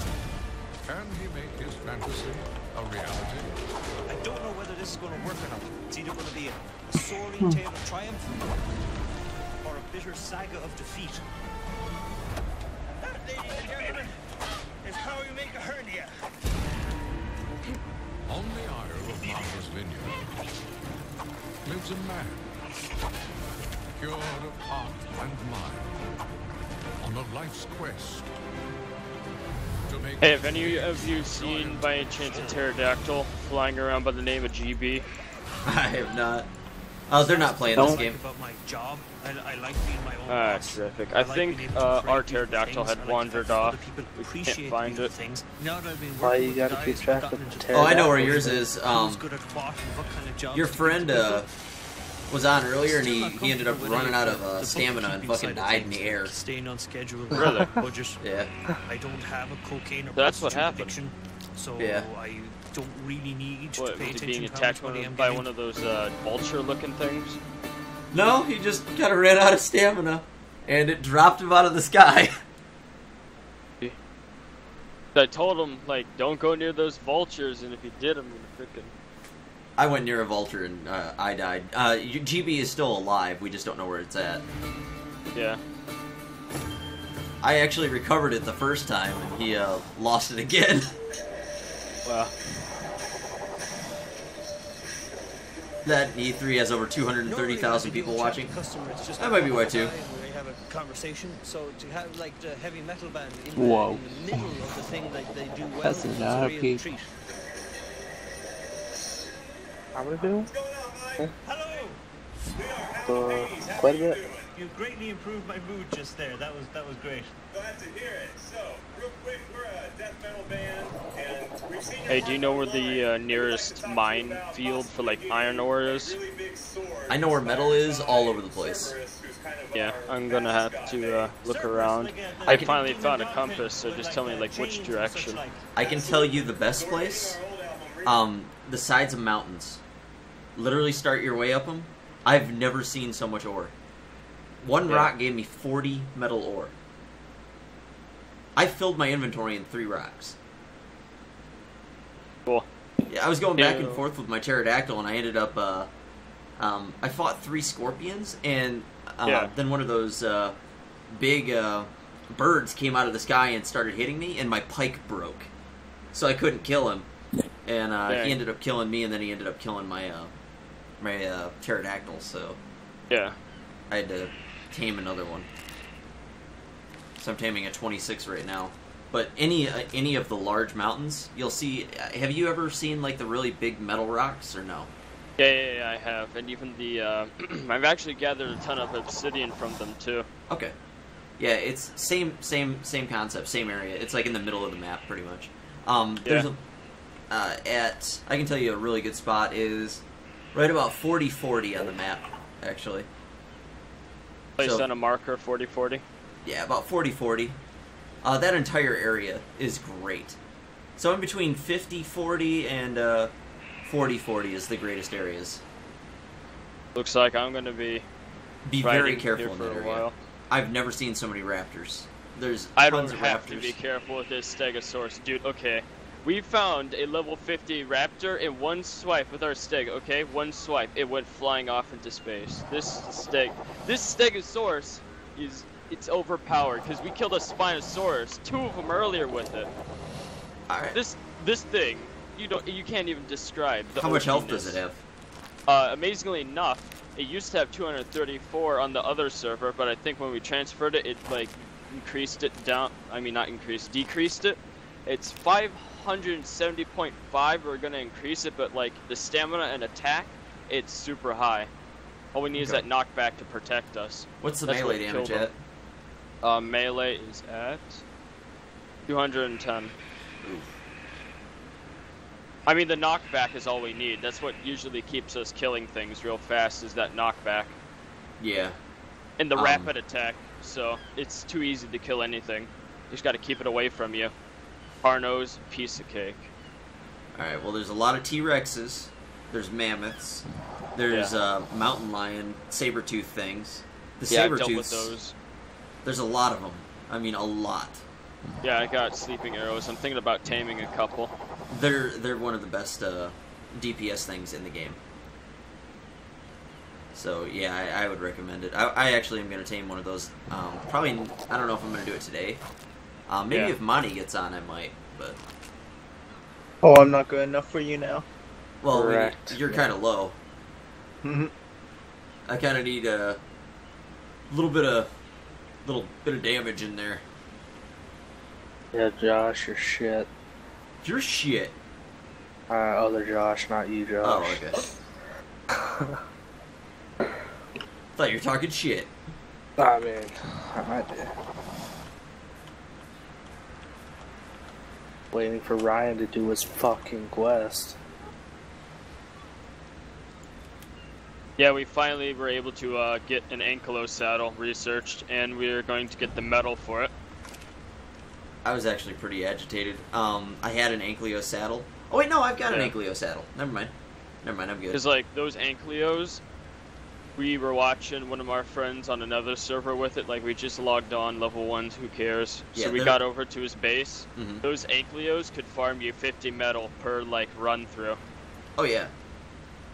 Can he make his fantasy a reality? I don't know whether this is going to work or not. It's either going to be a soaring tale of triumph or a bitter saga of defeat. That, ladies and gentlemen, is how you make a hernia. On the Isle of Martha's Vineyard lives a man, cured of heart and mind, on a life's quest to make... Hey, have any of you seen by any chance a pterodactyl flying around by the name of GB? I have not. Oh, they're not playing this game. About my job, I like being my own Ah, boss. terrific. I think our pterodactyl had wandered off. We can't find it. Why you gotta keep track of the pterodactyl? Oh, I know where yours is. Your friend was on earlier, and he ended up running out of stamina and fucking died in the air. Staying on schedule. Really? Budget. Yeah. I don't have a cocaine or That's what prostitute happened. addiction, so Yeah. I don't really need to What, pay was he attention being to how attacked much money I'm by getting. one of those vulture-looking things? No, he just kind of ran out of stamina, and it dropped him out of the sky. I told him, like, don't go near those vultures, and if you did, I'm gonna frickin'... I went near a vulture and I died. GB is still alive, we just don't know where it's at. Yeah. I actually recovered it the first time, and he lost it again. Wow. That E3 has over 230,000 people watching. That might be why too. We have a conversation, so to have like the heavy metal band in the middle of the thing that they do well, That's is not a real okay. treat. How many people? Hello. Quite a bit. You greatly improved my mood just there. That was great. Glad to hear it. So, real quick, we're a death metal band, and we've seen Hey, do you know where the nearest mine field for, like, iron ore is? I know where metal is all over the place. Yeah, I'm gonna have to look around. I finally found a compass, so just tell me, like, which direction. I can tell you the best place. The sides of mountains. Literally start your way up them. I've never seen so much ore. One rock gave me 40 metal ore. I filled my inventory in 3 rocks. Cool. Yeah, I was going back and forth with my pterodactyl, and I ended up, I fought 3 scorpions, and then one of those big birds came out of the sky and started hitting me, and my pike broke. So I couldn't kill him. And he ended up killing me, and then he ended up killing my pterodactyl, so... Yeah. I had to tame another one. So I'm taming a 26 right now. But any of the large mountains, you'll see... Have you ever seen, like, the really big metal rocks, or no? Yeah, I have. And even the, I've actually gathered a ton of obsidian from them, too. Okay. Yeah, it's same concept, same area. It's, like, in the middle of the map, pretty much. I can tell you a really good spot is right about 40-40 on the map, actually. Placed on a marker, 40-40? Yeah, about 40-40. That entire area is great. So in between 50-40 and 40-40 is the greatest areas. Looks like I'm going to be very careful in that for a area. while. I've never seen so many raptors. There's I tons don't of have raptors. to be careful with this Stegosaurus. Dude, okay. We found a level 50 raptor in one swipe with our steg, okay? One swipe. It went flying off into space. This Stegosaurus it's overpowered because we killed a Spinosaurus, 2 of them earlier with it. Alright. This thing, you can't even describe the How much health OP-ness. does it have? Amazingly enough, it used to have 234 on the other server, but I think when we transferred it, it like increased it down. I mean, not increased, decreased it. It's 570.5. We're gonna increase it, but like the stamina and attack, it's super high. All we need is that knockback to protect us. What's the That's melee what damage killed at? him. Melee is at 210. Oof. I mean, the knockback is all we need. That's what usually keeps us killing things real fast, is that knockback. Yeah. And the rapid attack, so it's too easy to kill anything. You just gotta keep it away from you. Carno's piece of cake. Alright, well there's a lot of T-Rexes, there's mammoths, there's mountain lion, saber-tooth things. The I've dealt with saber-tooths, those. there's a lot of them. I mean, a lot. Yeah, I got sleeping arrows. I'm thinking about taming a couple. They're one of the best DPS things in the game. So yeah, I would recommend it. I actually am going to tame one of those. Probably, I don't know if I'm going to do it today. Maybe if Monty gets on, I might. But oh, I'm not good enough for you now. well, Correct. you're kind of low. I kind of need a little bit of damage in there. Yeah, Josh, you're shit. You're shit. Other Josh, not you, Josh. Oh, okay. Thought you were talking shit. I mean, I might be. Waiting for Ryan to do his fucking quest. Yeah, we finally were able to get an ankylo saddle researched, and we're going to get the metal for it. I was actually pretty agitated. I had an Ankylo saddle. Oh wait, no, I've got an Ankylo saddle. Never mind, I'm good. Because like those Ankylos, we were watching one of our friends on another server with it. Like we just logged on, level 1s, who cares? Yeah, so we got over to his base. Mhm. Those Ankylos could farm you 50 metal per like run through. Oh yeah.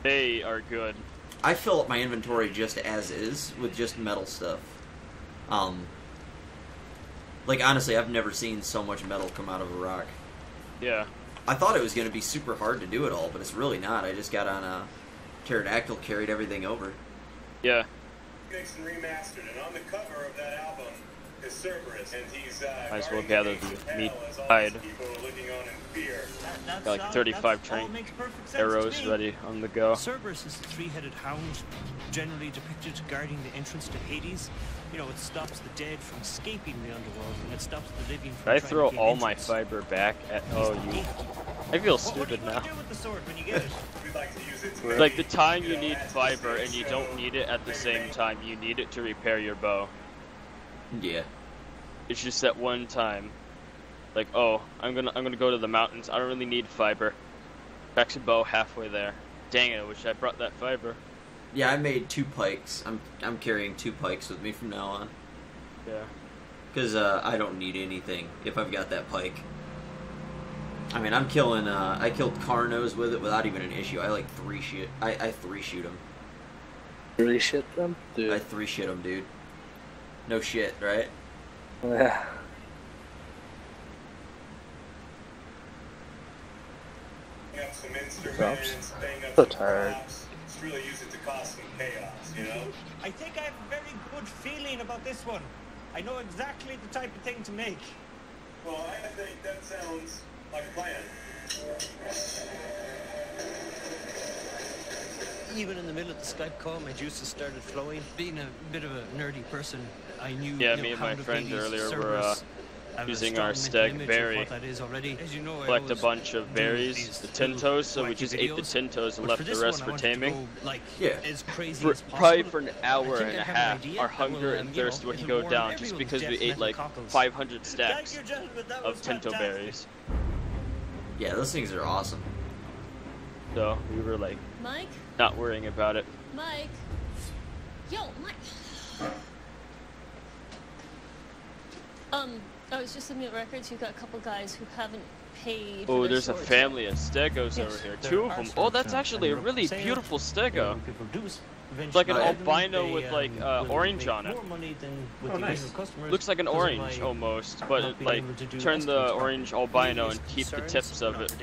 They are good. I fill up my inventory just as is with just metal stuff. Like honestly, I've never seen so much metal come out of a rock. Yeah. I thought it was going to be super hard to do it all, but it's really not. I just got on a pterodactyl, carried everything over. Yeah. Mixed and remastered, and on the cover of that album is Cerberus, and he's Might as well gather the meat hide. Got like 35 arrows ready on the go. Cerberus is the three-headed hound, generally depicted guarding the entrance to Hades. You know, it stops the dead from escaping the underworld, and it stops the living from Did I trying throw to gain all my entrance. fiber back at? Oh, you. I feel stupid now. What do with the sword when you get it? Like the time you need fiber and you don't need it at the same time. You need it to repair your bow. Yeah. It's just that one time. Like, oh, I'm gonna go to the mountains. I don't really need fiber. Back a bow halfway there. Dang it! I wish I brought that fiber. Yeah, I made 2 pikes. I'm carrying 2 pikes with me from now on. Yeah. Because I don't need anything if I've got that pike. I mean, I'm killing. I killed Carnos with it without even an issue. I like 3-shoot. I 3-shoot him. 3-shit them, dude. I 3-shit him, dude. No shit, right? Yeah. Oops. So tired. Just really use it to cause some chaos, you know? I think I have a very good feeling about this one. I know exactly the type of thing to make. Well, I think that sounds like a plan. Even in the middle of the Skype call, my juices started flowing. Being a bit of a nerdy person, I knew. Yeah, you know, me and my Hound of friend Hades, earlier Cerberus, using our steg berry. Collect a bunch of berries, the tintos, so we just ate the tintos and left the rest for taming. Probably for an hour and a half, our hunger and thirst wouldn't go down just because we ate like 500 stacks of tinto berries. Yeah, those things are awesome. So we were like, Mike? not worrying about it. Mike. Yo, Mike. I was just looking at records. You've got a couple guys who haven't paid. Oh, there's a family of stegos over here. 2 of them. Oh, that's actually a really beautiful stego. It's like an albino with like orange on it. Oh, nice. Looks like an orange almost, but like turn the orange albino and keep the tips of it,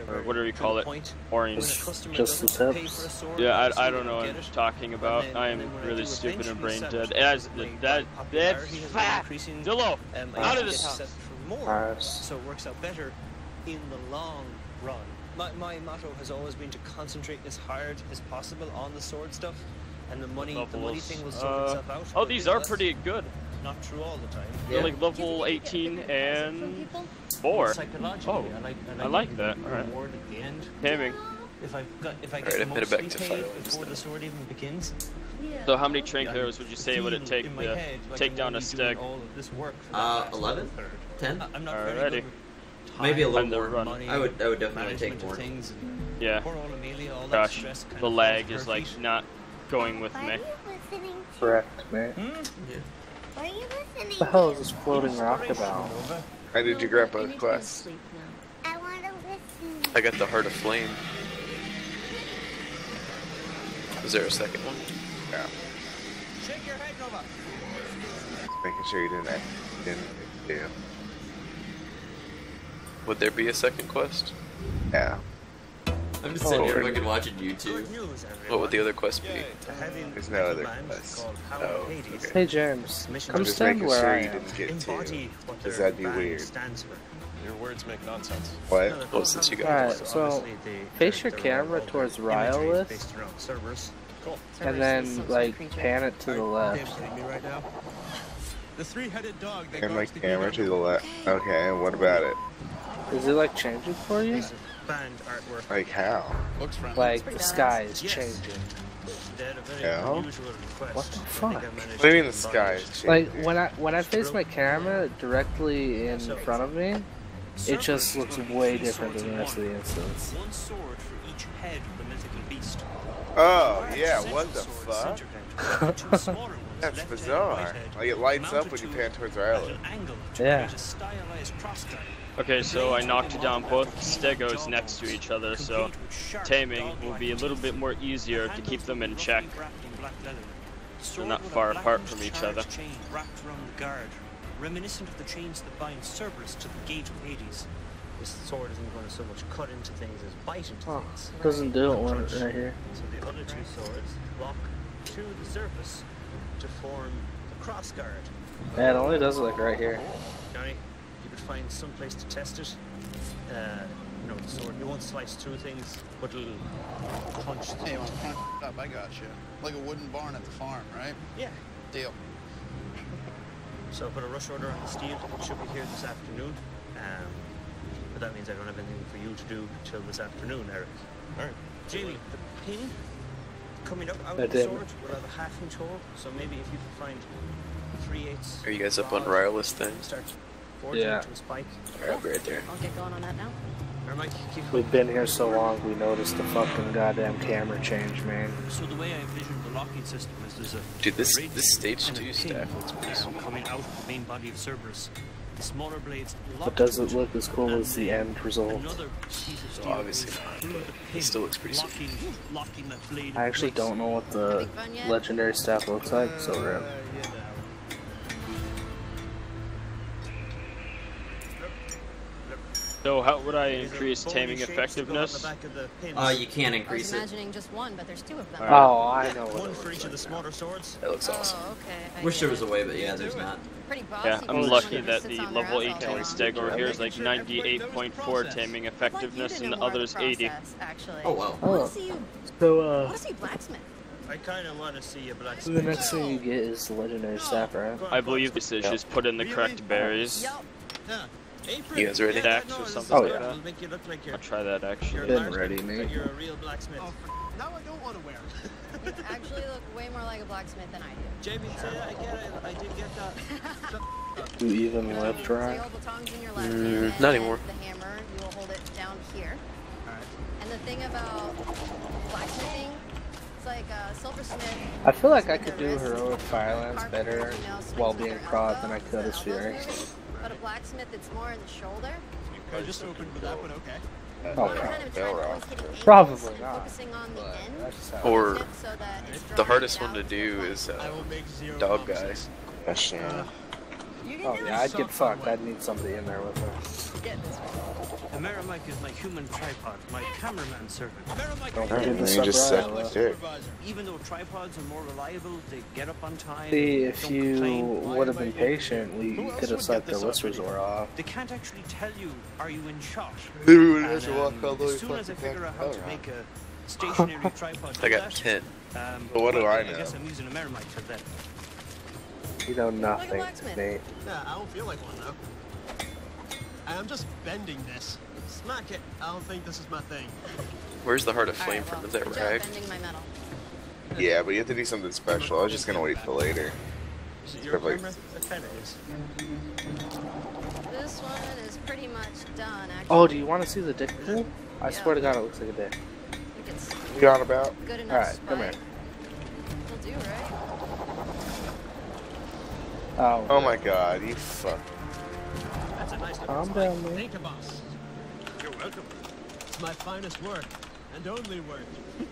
or whatever you call it, orange. Just the tips. Yeah, I don't know what I'm talking about. I am really stupid and brain dead. As that Dillo, out of this house. So it works out better in the long run. My motto has always been to concentrate as hard as possible on the sword stuff, and the money thing will sort itself out. Oh, these are pretty good. Not true all the time. They're like level 18 and 4. Oh, I like that. All right. Taming. If I Alright, get I made it back to paid 5. before the sword even begins. So how many train arrows would you say would it take to take down a steg? 11? 10? Alrighty. Maybe a little the more. run. I would definitely take more. Yeah. Gosh, the lag is like not going with me. Correct, man. Yeah. What the hell is this floating rock about? How did you grab both quests? I got the Heart of Flame. Is there a second one? Yeah. Shake your head, Nova. Making sure you didn't do. Would there be a second quest? Yeah. I'm just sitting here fucking watching YouTube. What would the other quest be? There's no other quest. Oh, okay. Hey James, I'm come just stand making where sure I you am. didn't get to, because that'd be weird. Your words make nonsense. What? Well, since you got Alright, so face your camera towards Rylith, and then like pan it to the left. The three-headed dog that And my camera to the left. Okay, and what about it? Is it like changing for you? Band artwork. Like how? Like the sky is changing. Yeah. What the fuck? What do you mean the sky is changing? Like when I face my camera directly in front of me, it just looks way different than the rest of the instance. One sword for each head of the mythical beast. Oh, yeah, what the fuck? That's bizarre. Like it lights up when you pan towards Rylith. Yeah. Okay, so I knocked down both stegos next to each other, so taming will be a little bit more easier to keep them in check. They're not far apart from each other. Wrapped around the guard, reminiscent of the chains that bind Cerberus to the gate of Hades. This sword isn't going to so much cut into things as bite into things. Doesn't do it one right here. So the other two swords lock to the surface to form the cross guard. Yeah, it only does it like right here. Johnny, you could find some place to test it. You know, the sword, it won't slice through things, but it'll punch through. Hey, up, I got you. Like a wooden barn at the farm, right? Yeah. Deal. So I put a rush order on the steel. It should be here this afternoon. But that means I don't have anything for you to do till this afternoon, Eric. Alright. Jamie, the pin coming up out of the sword will have a half-inch hole, so maybe if you can find 3/8. Are you guys up on Rylith then? Yeah. To a spike. Alright, right there. I'll get going on that now. We've been here so long, we noticed the fucking goddamn camera change, man. So the way I envision the locking system is there's a Dude, this stage 2 staff looks pretty sweet. coming out of the main body of Cerberus. The smaller blades But does it look as cool as the end result? another piece of steel Obviously not, but it still looks pretty sweet. locking that blade. I actually don't know what the legendary stuff looks like, so rip. So how would I increase taming effectiveness? You can't increase I was it. imagining just one, but there's two of them. Oh, I know what One it for looks each of the like smaller swords. That looks awesome. Oh, okay. Wish there was a way, but yeah, there's not. Pretty bossy. Yeah, I'm when lucky someone that sits the on their level ass 18 all day. steg over here is like 98.4 taming effectiveness, and the other's 80. Actually. Oh wow. I want to see you. So, I want to see you blacksmith. I kind of want to see a blacksmith. the next thing you get is the legendary staff, right? I believe this is just put in the correct berries. You guys ready? Dax or something like that. I'll try that actually. Been ready, mate. You're a real blacksmith. Now I don't want to wear it. You actually look way more like a blacksmith than I do. Jamie, I get it. I did get that. You even lift So right? you hold the tongs in your left hand. Not anymore. The hammer, you will hold it down here. Alright. And the thing about blacksmithing, it's like a silversmith. I feel like I could do heroic violence better while being prod than I could as Fury. But a blacksmith, it's more in the shoulder. I just opened with that, but okay. Probably not. Or the hardest one to do is dog guy. Oh yeah, I'd get fucked. I'd need somebody in there with her. Amerimike is my human tripod, my cameraman servant. You just said it. Even though tripods are more reliable, they get up on time. See, if you would have been patient, we could have sucked the list resort off. They can't actually tell you, are you in shot? Maybe we would have to walk all the way as soon as I figure out how to make a stationary tripod, I got 10. Well, what do I I know? guess I'm using Amerimike for that. You know nothing, Nate. Nah, I don't feel like one though. I'm just bending this. Smack it. I don't think this is my thing. Where's the Heart of Flame from? Is that rag? Yeah, but you have to do something special. I was just gonna wait till later. Is it your camera? It kind of is. This one is pretty much done, actually. Oh, do you want to see the dick pool? I swear to God, it looks like a dick. You on about? Good enough. Alright, come here. Will do, right? Oh my God, you fuck. That's a nice Calm down, man. Thank you, boss. You're welcome. It's my finest work. And only work.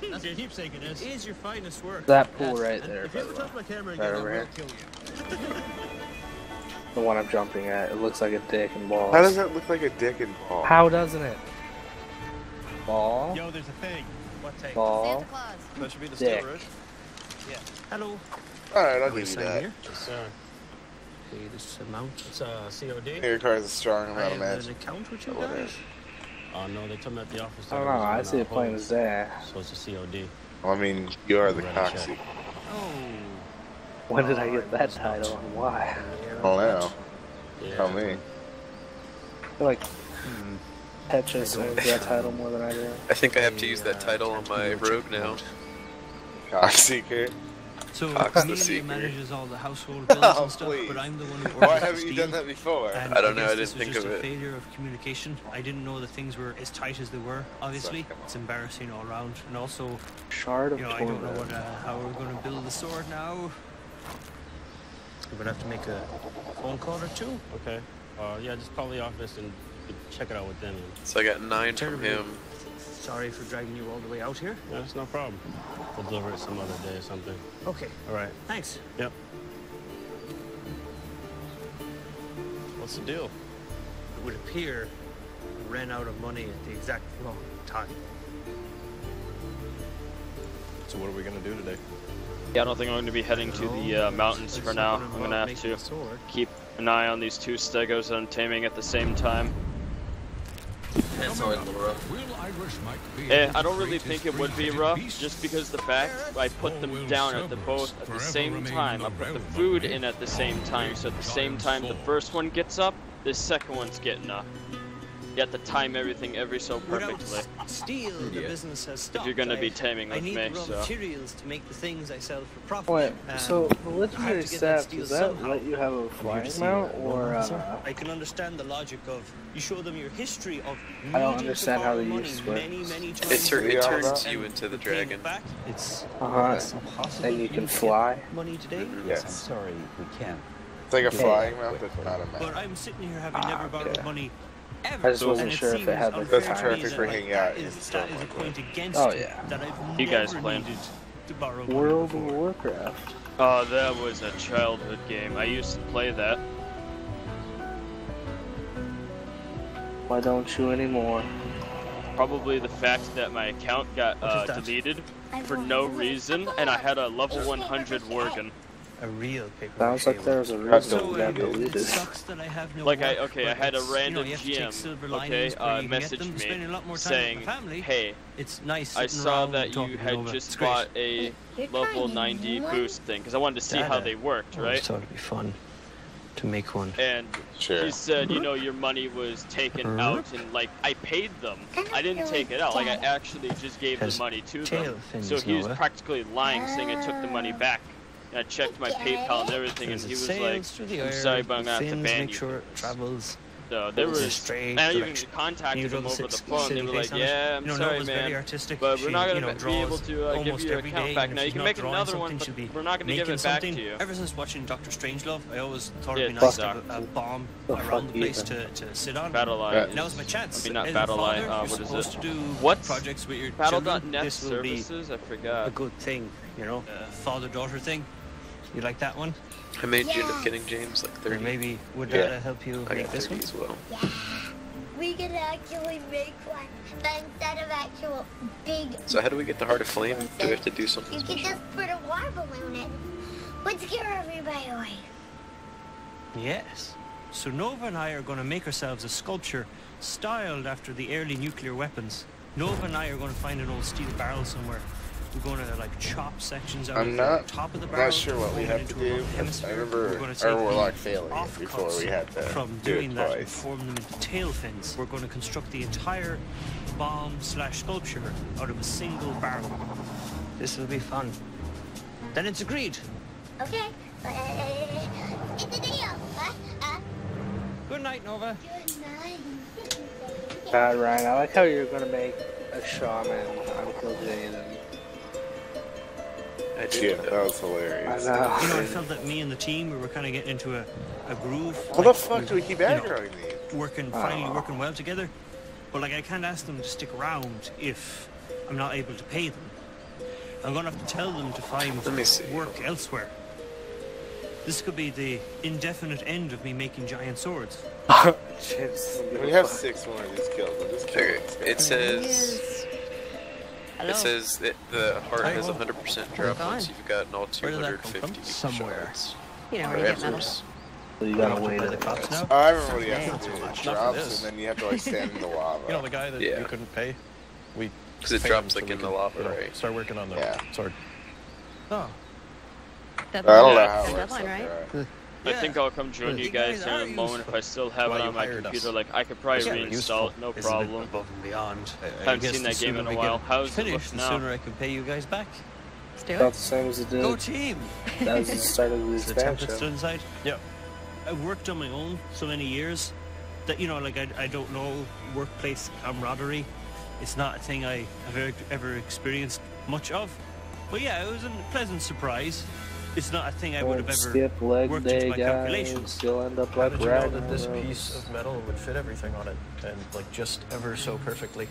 That's a keepsake it is. It is your finest work. That pool right there. If you ever touch my camera Right again, I over will here. kill you. The one I'm jumping at. It looks like a dick and balls. How does that look like a dick and ball? How doesn't it? Ball. Yo, there's a thing. What thing? Ball. That should be the Dick. storage. Yeah. Hello. Alright, I'll What give you sign that. here? Yes, sir. Okay, this amount. It's COD. Your car is a strong I amount of have match. an account with you Whatever. guys. Oh no, they told me at the office. I don't know. I see it plain as day. So it's a COD. Well, I mean, you are the coxie. Oh. When did I get that title and why? I don't know. Tell me. I feel like Tetris owns that title more than I do. I think I have to use that title on my rogue now. Cockseeker. So Cox the Amelia Seeker. manages all the household bills Oh, and stuff, please. but I'm the one who orders Why the haven't you steel. done that before? And I don't know, guess I this didn't was think just of a it. failure of communication. I didn't know that things were as tight as they were. Obviously, it's embarrassing all around, and also, Shard of you know, I don't know torment. what, how we're going to build the sword now. We're going to have to make a phone call or two. Okay. Yeah, just call the office and check it out with them. So I got 9 from him. Sorry for dragging you all the way out here. That's no problem. We'll deliver it some other day or something. Okay. All right. Thanks. Yep. What's the deal? It would appear we ran out of money at the exact wrong time. So what are we gonna do today? Yeah, I don't think I'm going to be heading to the mountains for now. I'm going to have to keep an eye on these 2 stegos that I'm taming at the same time. That's always rough. I don't really think it would be rough, just because the fact I put them down at both at the same time. I put the food in at the same time, so at the same time the first one gets up, the second one's getting up. You have to time everything every so perfectly. Steel, the business has stopped. If you're going to be taming with I need me, raw so. materials to make the things I sell for profit. Wait, so the I legendary have to get that staff, steel does that somehow. let you have a Come here flying to see mount, it. or I can understand the logic of you show them your history of I don't needing to understand how borrow they money use many times. It turns you into the dragon. It's and you can fly? money today. Yes. I'm sorry, we can't. It's like a flying mount, that's not a But mount. I'm sitting here having never borrowed money ever. I just wasn't and sure if it had, like, seems That's unfair to me perfect for that, hanging out that in is, the storm that is a like point against Oh, you, yeah. that I've You guys never playing? needed to borrow money World of before. Warcraft. Oh, that was a childhood game. I used to play that. Why don't you anymore? Probably the fact that my account got deleted for no reason, and I had a level 100 Worgen. A real paper. Sounds like there's a reason So, you got deleted. it sucks that I have no Like work, I had a but random you have to take GM, silver okay, linings where you can get message them, spending a me lot more time saying, with the family. hey, It's nice I sitting saw around that talking you it had over. just It's great. bought a level 90 boost thing, because I wanted to see how Data. they worked, I right? thought it'd be fun. to make one. And he said, you know, your money was taken out, and like I paid them. I didn't take it out. Like I actually just gave the money to them. So he was practically lying, saying I took the money back. And I checked my PayPal and everything, and he was like, "I'm sorry, but I'm gonna have to ban you." Sure it travels. So there was, and I even contacted them over the phone. They were like, "Yeah, I'm sorry, man, but we're not gonna be able to give you your account back. Now you can make another one, but we're not gonna give it back to you." Ever since watching Dr. Strangelove, I always thought it'd be nice to have a bomb around the place to sit on. Battle.eye. Now's my chance. I mean, not Battle.eye. What is it? To do what projects with your Battle.net services? I forgot. A good thing, you know, father-daughter thing. You like that one? I made you end up getting James like 30. Or maybe would that help you I make got this 30 one? as well. Yeah. We can actually make one, but instead of actual big... So how do we get the Heart of Flame? Do we have to do something You special? can just put a water balloon in. Let's scare everybody away. Yes. So Nova and I are going to make ourselves a sculpture styled after the early nuclear weapons. Nova and I are going to find an old steel barrel somewhere. We're going to like chop sections out of the top of the barrel. I'm not sure what we have to do. I remember our warlock failing it before we had to from do doing it that and twice. form them into tail fins. We're going to construct the entire bomb/sculpture out of a single barrel. This will be fun. Then it's agreed. Okay. It's a deal. Good night, Nova. Good night. God, Ryan, I like how you're gonna make a shaman Uncle Jaden. Yeah, that was hilarious. I know. You know, I felt that me and the team, we were kind of getting into a groove. What the fuck do we keep aggroing these? Finally working well together. But like, I can't ask them to stick around if I'm not able to pay them. I'm gonna have to tell them to find work elsewhere. This could be the indefinite end of me making giant swords. We have 6 more of these kills. We'll just kill them. It says... It says that the heart has 100% drop once you've gotten all 250 shots. You know, where you get metal. So you gotta wait the cops now? I remember what you have to do. It drops and then you have to like stand in the lava. You know the guy that you couldn't pay? Because it drops like in the lava, right? Start working on the sword. Oh. I don't know how it works. Deadline, right? I think I'll come join you guys in a moment if I still have it on my computer. Like I could probably reinstall it, no problem. Above and beyond. Haven't seen that game in a while. How's it look The now? sooner I can pay you guys back. Let's do About the same as it did. Go team! That was the start of the Is the template expansion. still inside? Yeah. I've worked on my own so many years that, you know, like I don't know workplace camaraderie. It's not a thing I have ever experienced much of. But yeah, it was a pleasant surprise. It's not a thing I would have ever skip leg worked day, into my guys. calculations. You'll end up How like did you know Ragnar that this Rose. piece of metal would fit everything on it and like just ever so perfectly?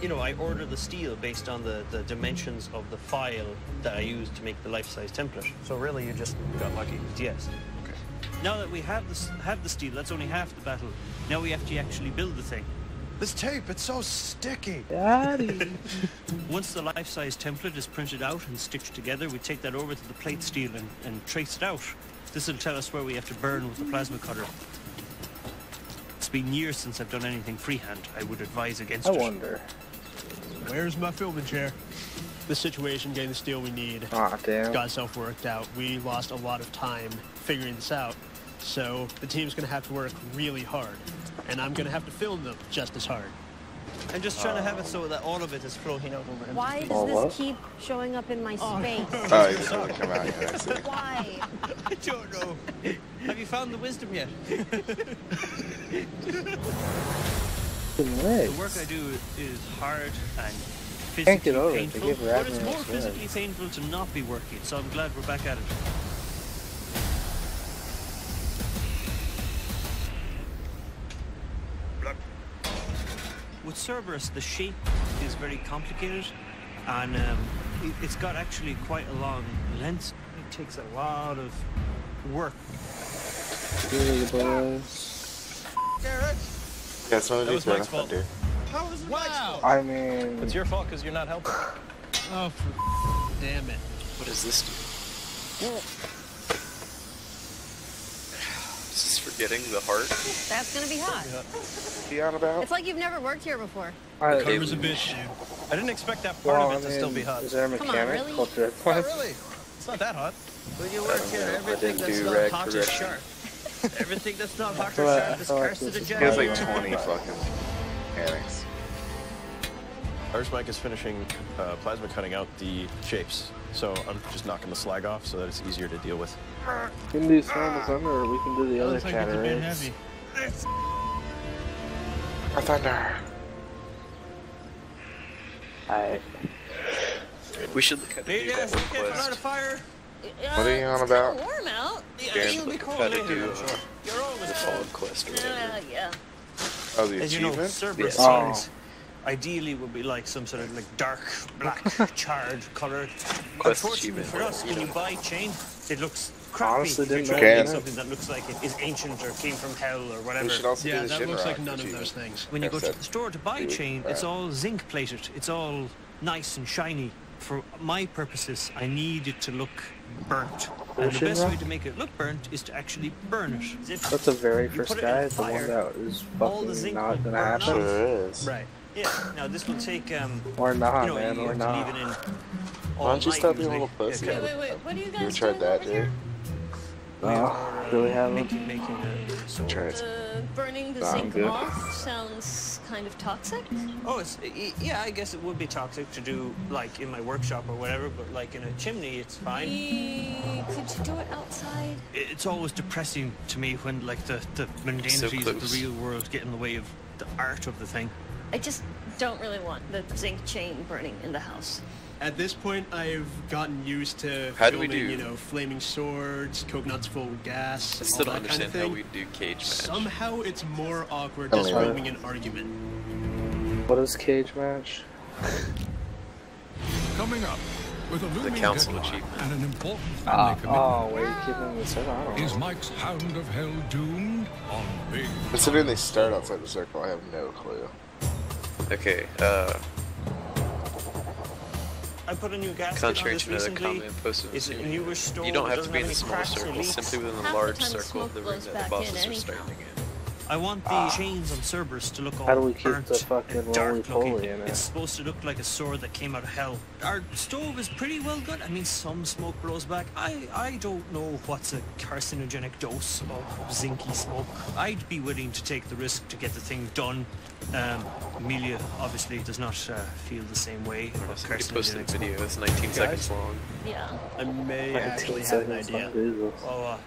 You know, I ordered the steel based on the dimensions of the file that I used to make the life-size template. So really, you just got lucky? Yes. Okay. Now that we have the steel, that's only half the battle. Now we have to actually build the thing. This tape, it's so sticky. Daddy. Once the life-size template is printed out and stitched together, we take that over to the plate steel and trace it out. This will tell us where we have to burn with the plasma cutter. It's been years since I've done anything freehand. I would advise against it. I wonder. Where's my filming chair? The situation, getting the steel we need, Aw, damn. got itself worked out. We lost a lot of time figuring this out. So the team's going to have to work really hard. And I'm going to have to film them just as hard. I'm just trying to have it so that all of it is flowing out over him. Why does this keep showing up in my space? Oh, he's going to come out here. I see. Why? I don't know. Have you found the wisdom yet? The work I do is hard and Can't get physically over it. They painful, give but it's Ragnar more a sword. physically painful to not be working, so I'm glad we're back at it. With Cerberus, the shape is very complicated, and it's got actually quite a long length. It takes a lot of work. Yeah, it's one of these Mike's fault. dude. How is it wow. I mean... It's your fault because you're not helping. Oh, damn it. What does this do? Is this for getting the heart? That's gonna be hot. Be on about? It's like you've never worked here before. Karma's a bitch, dude. I didn't expect that part of it to still be hot. Is there a mechanic really? called Drip? Not really. It's not that hot. When you work here, everything that's do not rag hot is correction. sharp. Everything that's not hot or sharp is carcinogenic. He has like 20 fucking mechanics. Ours Mike is finishing plasma cutting out the shapes, so I'm just knocking the slag off so that it's easier to deal with. We can do Storm of Thunder, or we can do the other Chatterix. A thunder. Alright. We should look at the Yes, we can't light a fire. What are you on about? It's warm out. Yeah, you'll be cold later. You're always the Fallen Quest or whatever. Yeah. Oh, the As you know, achievement? Cerberus Yeah. scenes ideally would be like some sort of like dark, black, charred color. Quest Unfortunately achievement. for us, when you buy chain, it looks crappy. Honestly, If you're didn't trying know to that. get something that looks like it is ancient or came from hell or whatever. We should also Yeah, do the that looks like Shinra none of achievement. those things. When you go to That's the store to buy it. chain, it's all zinc plated. It's all nice and shiny. For my purposes, I need it to look burnt. And the best way to make it look burnt is to actually burn it. If That's the very you first put it in guy, the fire, one that is all the fucking zinc not will gonna burn happen. off. Sure is. Right. Yeah. Now this will take Or not, you know, man, you or have to not. leave it in Why don't you night stop being a usually. little pussy? Yeah, Wait. What are you You guys ever tried doing that, over here? Oh, do we have them? making a sword. Try it. Burning the Nah, I'm zinc good. off sounds kind of toxic. Oh, yeah. I guess it would be toxic to do like in my workshop or whatever, but like in a chimney, it's fine. Could you do it outside? It's always depressing to me when like the mundanities of the real world get in the way of the art of the thing. I just don't really want the zinc chain burning in the house. At this point, I've gotten used to How do we filming, do? you know, flaming swords, coconuts full of gas, I all still don't that kind understand of thing. how we do cage match. Somehow it's more awkward Oh, just yeah. filming an argument. What is cage match? Coming up with a looming council deadline achievement. and an important family commitment. Oh, where are you keeping this in? I don't Is know. Mike's Hound of Hell doomed on big? Considering they start outside the circle, I have no clue. Okay, I put a new gasket contrary on this to another recently. comment posted It's a in newer store. you don't have that to be in the doesn't small have any cracks or circle, leaks. simply within the Half the large time the circle of smoke the room blows that back the bosses in are starting in. I want the chains on Cerberus to look all How do we keep burnt the fucking and dark roly-poly looking. in it? It's supposed to look like a sword that came out of hell. Our stove is pretty well good. I mean, some smoke blows back. I don't know what's a carcinogenic dose of zinky smoke. I'd be willing to take the risk to get the thing done. Amelia obviously does not feel the same way about Somebody posted a carcinogenic video smoke. that's 19 seconds long. Yeah. I may actually have an idea.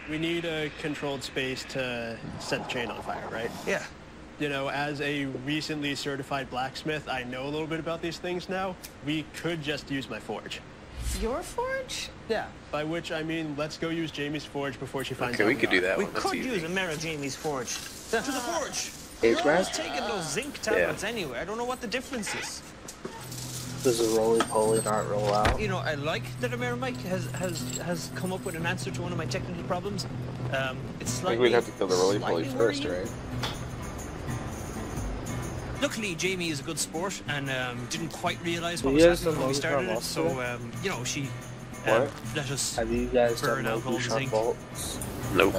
We need a controlled space to set the chain on fire, right? Yeah. You know, as a recently certified blacksmith, I know a little bit about these things now. We could just use my forge. Your forge? Yeah. By which I mean, let's go use Jamie's forge before she finds out. Okay, we could do that We one. That's could easy. use a Mara Jamie's forge. To the forge. Cage You're always match? taking those zinc tablets anyway. I don't know what the difference is. Does a roly-poly not roll out? You know, I like that Amira Mike has come up with an answer to one of my technical problems. It's I slightly. think we'd have to kill the roly-poly slightly first, worrying. right? Luckily, Jamie is a good sport and didn't quite realize what You was guys happening done when we Motion started on it. So, Vault you know, she What? let us Have you guys burn done out all the Motion on zinc. Vaults? Nope.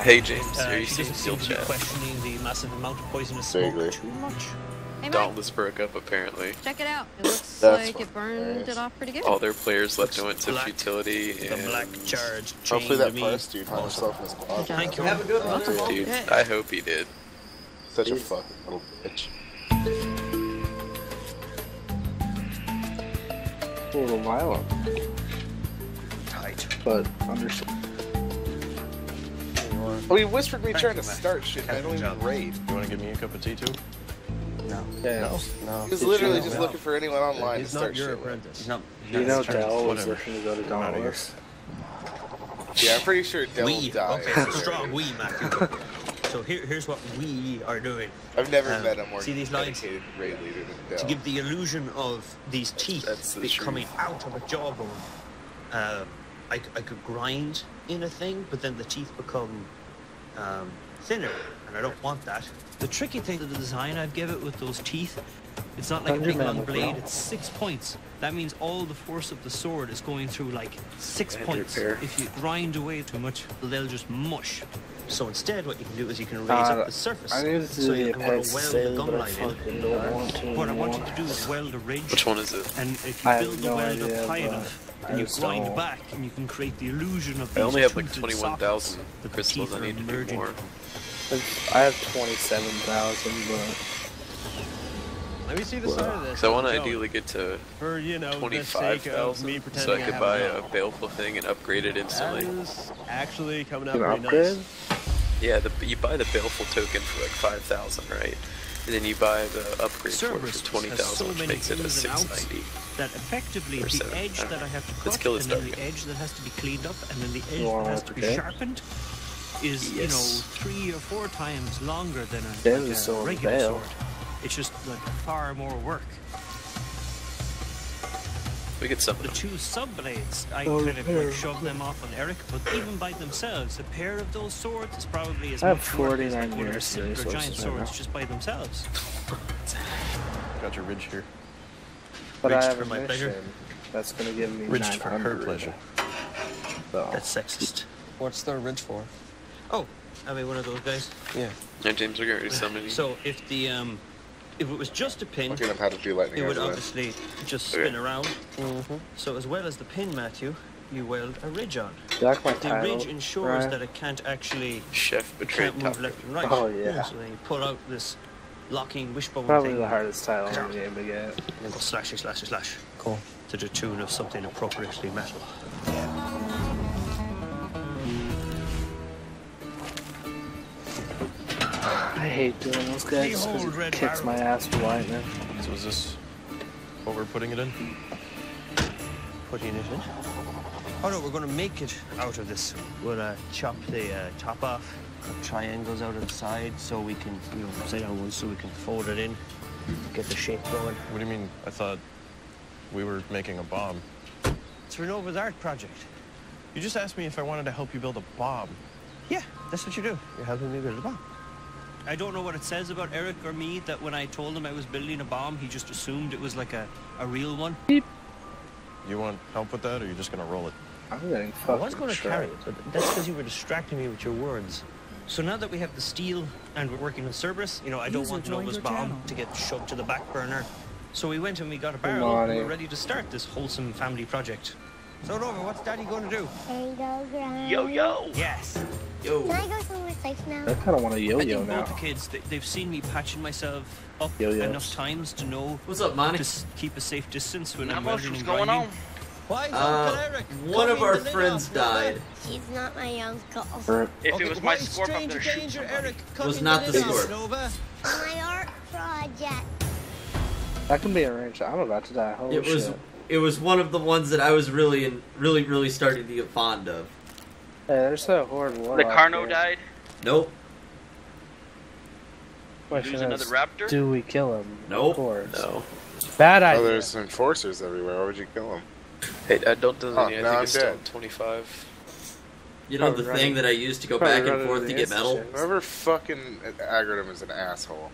Hey James, are you She seeing doesn't Steel seem to be Chat? questioning the massive amount of poisonous smoke Vaguely. too much. Hey, Mike, Dauntless broke up apparently. check it out. It looks That's like it burned it off pretty good. All their players left and went to black. futility The and black charged Hopefully chain that to me. first dude hung himself in his closet. Thank you. Have a good one. dude, I hope he did. Such a fucking little bitch. A little violent, Tight. but understand. Oh, he whispered me trying to start shit. I don't even raid. You want to give me a cup of tea too? No. Yeah. No. He was literally just looking for anyone online to He's start not your shit with. apprentice. No. You know That's Dell was whatever. looking to go to I'm outta here. Dauntless. Yeah, I'm pretty sure Dell We. died. Okay, so strong. We, Matthew. So here's what we are doing. I've never met a more see these lines? dedicated raid leader than Dell. To give the illusion of these teeth That's the coming out of a jawbone, I could grind in a thing, but then the teeth become thinner, and I don't want that. The tricky thing to the design I'd give it with those teeth, it's not like a big long blade, it's 6 points. That means all the force of the sword is going through like 6 points. If you grind away too much, they'll just mush. So instead, what you can do is you can raise up the surface. I need to So do you the can weld Apex the save, gum but I line in. fucking don't want to What I want you anymore. to do is weld a ridge. Which one is it? And if you I build have the no weld idea, up high but enough, and you grind back, and you can create the illusion of I these only have like toothed 21,000 sockets that the crystals. teeth I are need to do merging more. from. I have 27,000, but... Let me see the side of this. So I want to ideally get to for, you know, 25,000 so I could buy a baleful thing and upgrade it instantly. That is actually coming out An pretty upgrade? nice. Yeah, you buy the baleful token for like 5,000, right? And then you buy the upgrade for 20,000, which makes it a 690. That effectively the edge that I have to cut, Let's kill and this then target. the edge that has to be cleaned up, and then the edge You that has want to be to sharpened is, you know, 3 or 4 times longer than Then a, the sword regular fail. sword. It's just like far more work. We could summon The them. 2 sub-blades, I kind of like shove them off on Eric, but even by themselves, a pair of those swords is probably as I have much work as 49 like one of the years to simpler resources giant right swords now. just by themselves. Got your ridge here. But Ridge I have for a my mission pleasure. that's going to give me Ridge for her 900. pleasure. So. That's sexist. What's the ridge for? Oh, I mean one of those guys. Yeah. Yeah, James, we're already summoning. So if the if it was just a pin, Look at him how to do lightning. it would everywhere. obviously just spin around. So as well as the pin, Matthew, you weld a ridge on. Do you like my The title, ridge ensures Ryan? that it can't actually Chef betrayed can't move top. left and right. Oh, yeah. So then you pull out this locking wishbone Probably thing. the hardest title in the game to get. And then go slashy, slashy, slash. Cool. To the tune of something appropriately metal. I hate doing those guys just because Behold, it Red kicks my Barrel. ass with lightning. So is this what we're putting it in? Putting it in. Oh no, we're going to make it out of this. We'll chop the top off, cut triangles out of the side so we can, you know, upside down ones so we can fold it in, get the shape going. What do you mean? I thought we were making a bomb. It's Renova's art project. You just asked me if I wanted to help you build a bomb. Yeah, that's what you do. You're helping me build a bomb. I don't know what it says about Eric or me that when I told him I was building a bomb, he just assumed it was like a real one. You want help with that, or are you just gonna roll it? I'm getting I fucking was going to carry it, but that's because you were distracting me with your words. So now that we have the steel and we're working on Cerberus, you know, I don't User want joined Nova's your bomb channel. to get shoved to the back burner. So we went and we got a barrel and we're ready to start this wholesome family project. So Nova, what's Daddy going to do? There you go, Granny. Yo! Yes! Yo! Can I go somewhere safe now? I kind of want a I yo-yo think now. both the kids, they've seen me patching myself up Yo-yos. enough times to know What's up, Monty? to keep a safe distance when Not I'm much. welding What's and going grinding. on? Why is Uncle Eric One of covering our the lid friends off, Nova? died. He's not my uncle. If it was my scorp, I'm gonna shoot danger, somebody. Eric, Was cutting not the the lid off, scorp. Nova. My art project. That can be arranged. I'm about to die. Holy shit. It was one of the ones that I was really starting to get fond of. Hey, there's a horde war. The Carno died. Nope. Question Lose another is, raptor? do we kill him? Nope. Of course. No. Bad Oh, idea. there's enforcers everywhere. Why would you kill them? Hey, I don't do Oh, any. now I I'm think it's still dead. 25. You know Probably the running- thing that I used to go probably back and running forth into to the get metal? instant. Whoever fucking aggroed him is an asshole.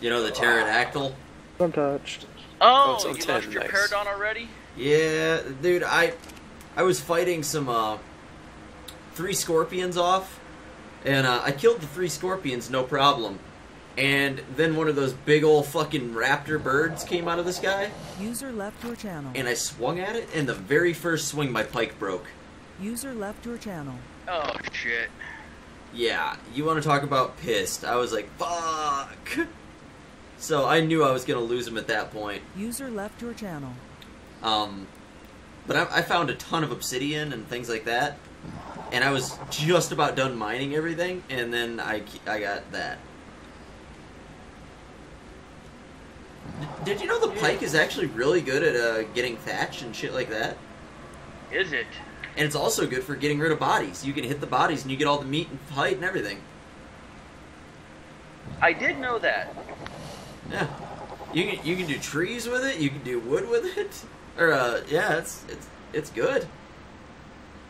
You know the pterodactyl? Untouched. Oh, it's on you 10, lost your nice. Paradon already? Yeah, dude, I was fighting some 3 scorpions off, and I killed the 3 scorpions, no problem. And then one of those big old fucking raptor birds came out of the sky, User left your channel. and I swung at it, and the very first swing my pike broke. User left your channel. Oh, shit. Yeah, you want to talk about pissed. I was like, fuck. So I knew I was going to lose him at that point. User left your channel. But I found a ton of obsidian and things like that, and I was just about done mining everything, and then I got that. Did you know the pike is actually really good at getting thatch and shit like that? Is it? And it's also good for getting rid of bodies. You can hit the bodies and you get all the meat and height and everything. I did know that. Yeah. You can do trees with it, you can do wood with it. Or yeah, it's good.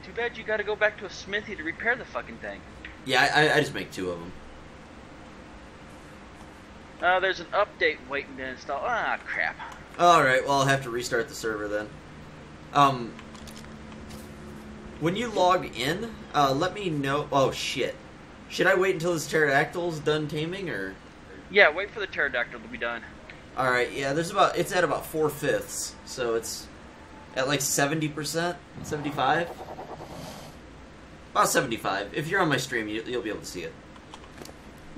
Too bad you gotta go back to a smithy to repair the fucking thing. Yeah, I just make 2 of them. There's an update waiting to install. Ah, crap. Alright, well I'll have to restart the server then. When you log in, let me know. Oh shit. Should I wait until this pterodactyl's done taming, or? Yeah, wait for the pterodactyl to be done. All right, yeah. It's at about 4/5, so it's at like 70%, 75, about 75. If you're on my stream, you'll be able to see it.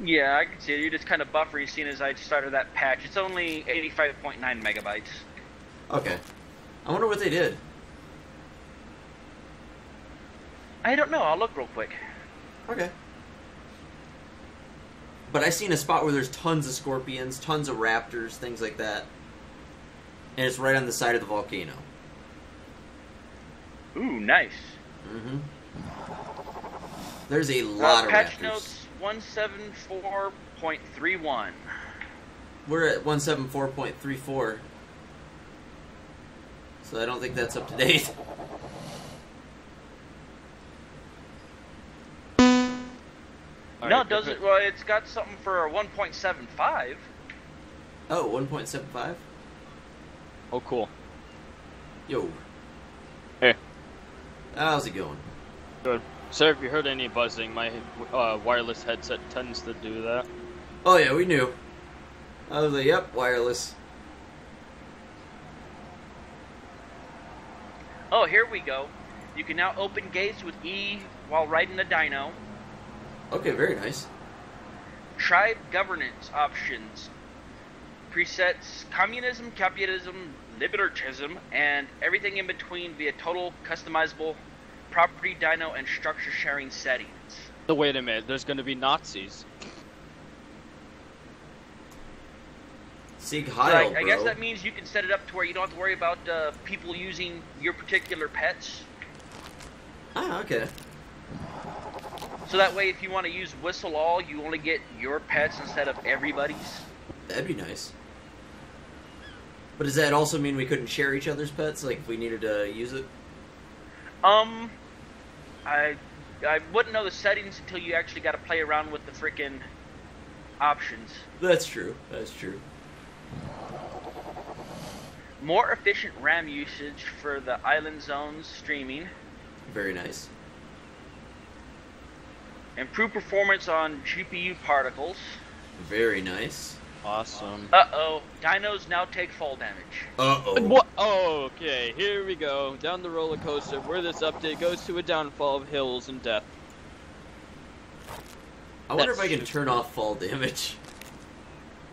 Yeah, I can see it. You're just kind of buffering, seeing as I started that patch. It's only 85.9 megabytes. Okay. I wonder what they did. I don't know. I'll look real quick. Okay. But I seen a spot where there's tons of scorpions, tons of raptors, things like that. And it's right on the side of the volcano. Ooh, nice. Mm-hmm. There's a lot of patch raptors. Notes 174.31. We're at 174.34. So I don't think that's up to date. No, does it? Well, it's got something for 1.75. Oh, 1.75? Oh, cool. Yo. Hey. How's it going? Good. Sir, if you heard any buzzing, my wireless headset tends to do that. Oh yeah, we knew. I was like, yep, wireless. Oh, here we go. You can now open gates with E while riding the dino. Okay, very nice. Tribe governance options. Presets communism, capitalism, liberalism, and everything in between via total customizable property, dino, and structure sharing settings. So wait a minute, there's going to be Nazis. Sieg Heil, I guess that means you can set it up to where you don't have to worry about people using your particular pets. Ah, okay. So that way, if you want to use Whistle All, you only get your pets instead of everybody's. That'd be nice. But does that also mean we couldn't share each other's pets, like if we needed to use it? I wouldn't know the settings until you actually got to play around with the frickin' options. That's true. That's true. More efficient RAM usage for the island zones streaming. Very nice. Improved performance on GPU particles. Very nice. Awesome. Uh-oh. Dinos now take fall damage. Uh-oh. What? Oh, okay. Here we go. Down the roller coaster where this update goes to a downfall of hills and death. I wonder if I can turn off fall damage.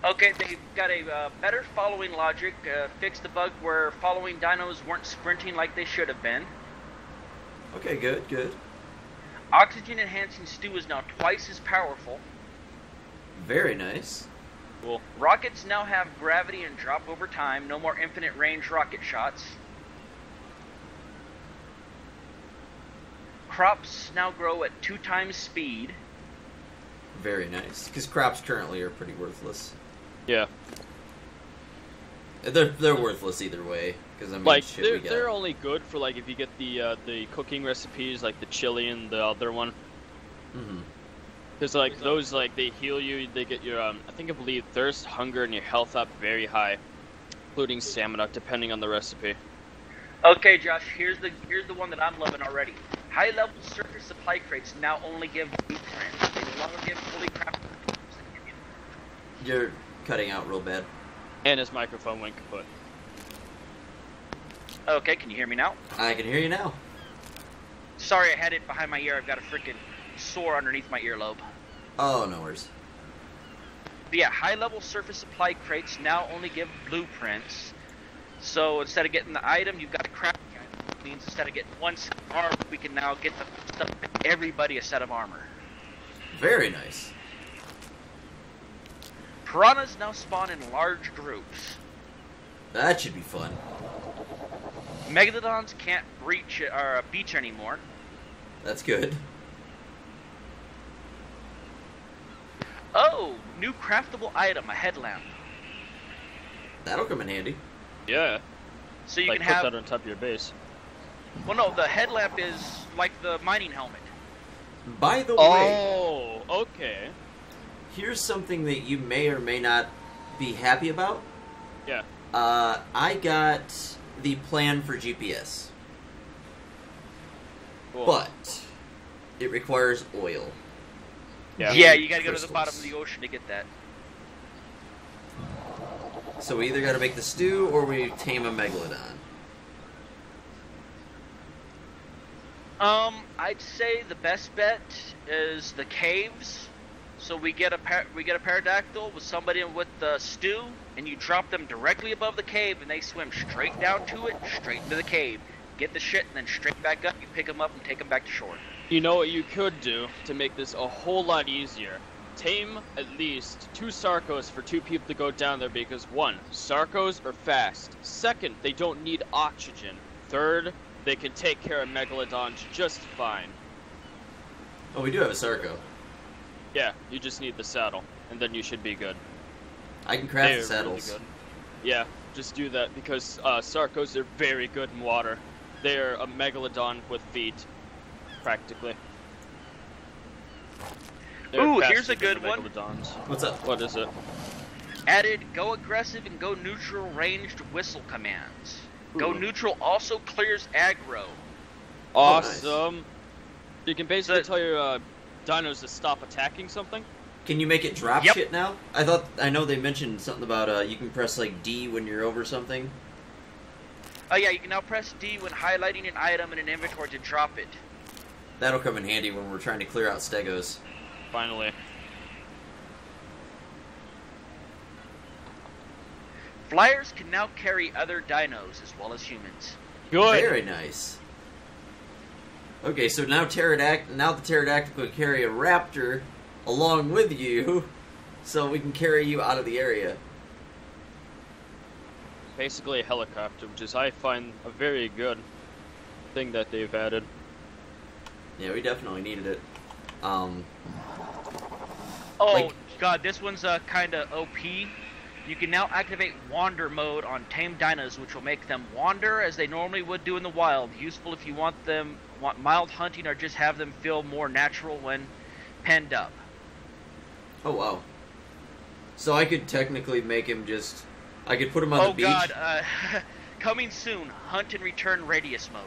Okay, they've got a better following logic. Fixed the bug where following dinos weren't sprinting like they should have been. Okay, good, good. Oxygen enhancing stew is now twice as powerful. Very nice. Cool. Rockets now have gravity and drop over time. No more infinite range rocket shots. Crops now grow at 2 times speed. Very nice. Because crops currently are pretty worthless. Yeah. They're worthless either way. Because I mean, like shit, they're only good for like if you get the cooking recipes, like the chili and the other one. Mm-hmm. Because like those, like they heal you. They get your I believe thirst, hunger, and your health up very high, including stamina, depending on the recipe. Okay, Josh. Here's the one that I'm loving already. High level surface supply crates now only give blueprints. They no longer give fully crafted. You're cutting out real bad. And his microphone went kaput. Okay, can you hear me now? I can hear you now. Sorry, I had it behind my ear. I've got a freaking sore underneath my earlobe. Oh, no worries. But yeah, high-level surface supply crates now only give blueprints. So instead of getting the item, you've got to craft the item. It means instead of getting one set of armor, we can now get the stuff everybody a set of armor. Very nice. Piranhas now spawn in large groups. That should be fun. Megalodons can't beach anymore. That's good. Oh, new craftable item, a headlamp. That'll come in handy. Yeah. So you like can put have that on top of your base. Well, no, the headlamp is like the mining helmet. By the way. Oh, okay. Here's something that you may or may not be happy about. Yeah. I got the plan for GPS. Cool. But it requires oil. Yeah, you gotta go to the bottom of the ocean to get that. So we either gotta make the stew or we tame a megalodon. I'd say the best bet is the caves. So we get a pterodactyl with somebody with the stew, and you drop them directly above the cave, and they swim straight down to it, straight into the cave. Get the shit, and then straight back up. You pick them up and take them back to shore. You know what you could do to make this a whole lot easier? Tame at least 2 Sarcos for 2 people to go down there because 1, Sarcos are fast. 2nd, they don't need oxygen. 3rd, they can take care of megalodons just fine. Oh, we do have a Sarco. Yeah, you just need the saddle, and then you should be good. I can craft the saddles. Really good. Yeah, just do that because Sarcos are very good in water. They're a megalodon with feet, practically. They're Ooh, faster here's a than good the one. megalodons. What's up? What is it? Added go aggressive and go neutral ranged whistle commands. Go neutral also clears aggro. Awesome. Nice. You can basically tell your dinos to stop attacking something. Can you make it drop shit now? I know they mentioned something about you can press like D when you're over something. Oh yeah, you can now press D when highlighting an item in an inventory to drop it. That'll come in handy when we're trying to clear out stegos. Finally. Flyers can now carry other dinos as well as humans. Good. Very nice. Okay, so now the pterodactyl can carry a raptor along with you, so we can carry you out of the area. Basically a helicopter, which is I find a very good thing that they've added. Yeah, we definitely needed it. Oh god, this one's kind of OP. You can now activate wander mode on tame dinos, which will make them wander as they normally would do in the wild. Useful if you want mild hunting or just have them feel more natural when penned up. Oh wow. So I could technically make him just... I could put him on the beach. Oh god, coming soon, hunt and return radius mode.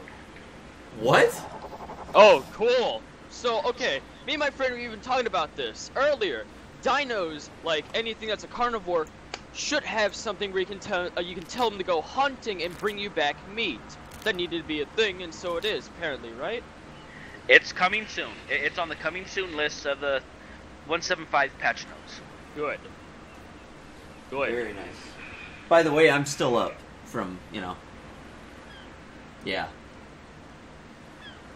What? Oh, cool. So, okay, me and my friend were even talking about this earlier. Dinos, like anything that's a carnivore, should have something where you can tell them to go hunting and bring you back meat. That needed to be a thing, and so it is, apparently, right? It's coming soon. It's on the coming soon list of the 175 patch notes. Good. Good. Very nice. By the way, I'm still up from, yeah.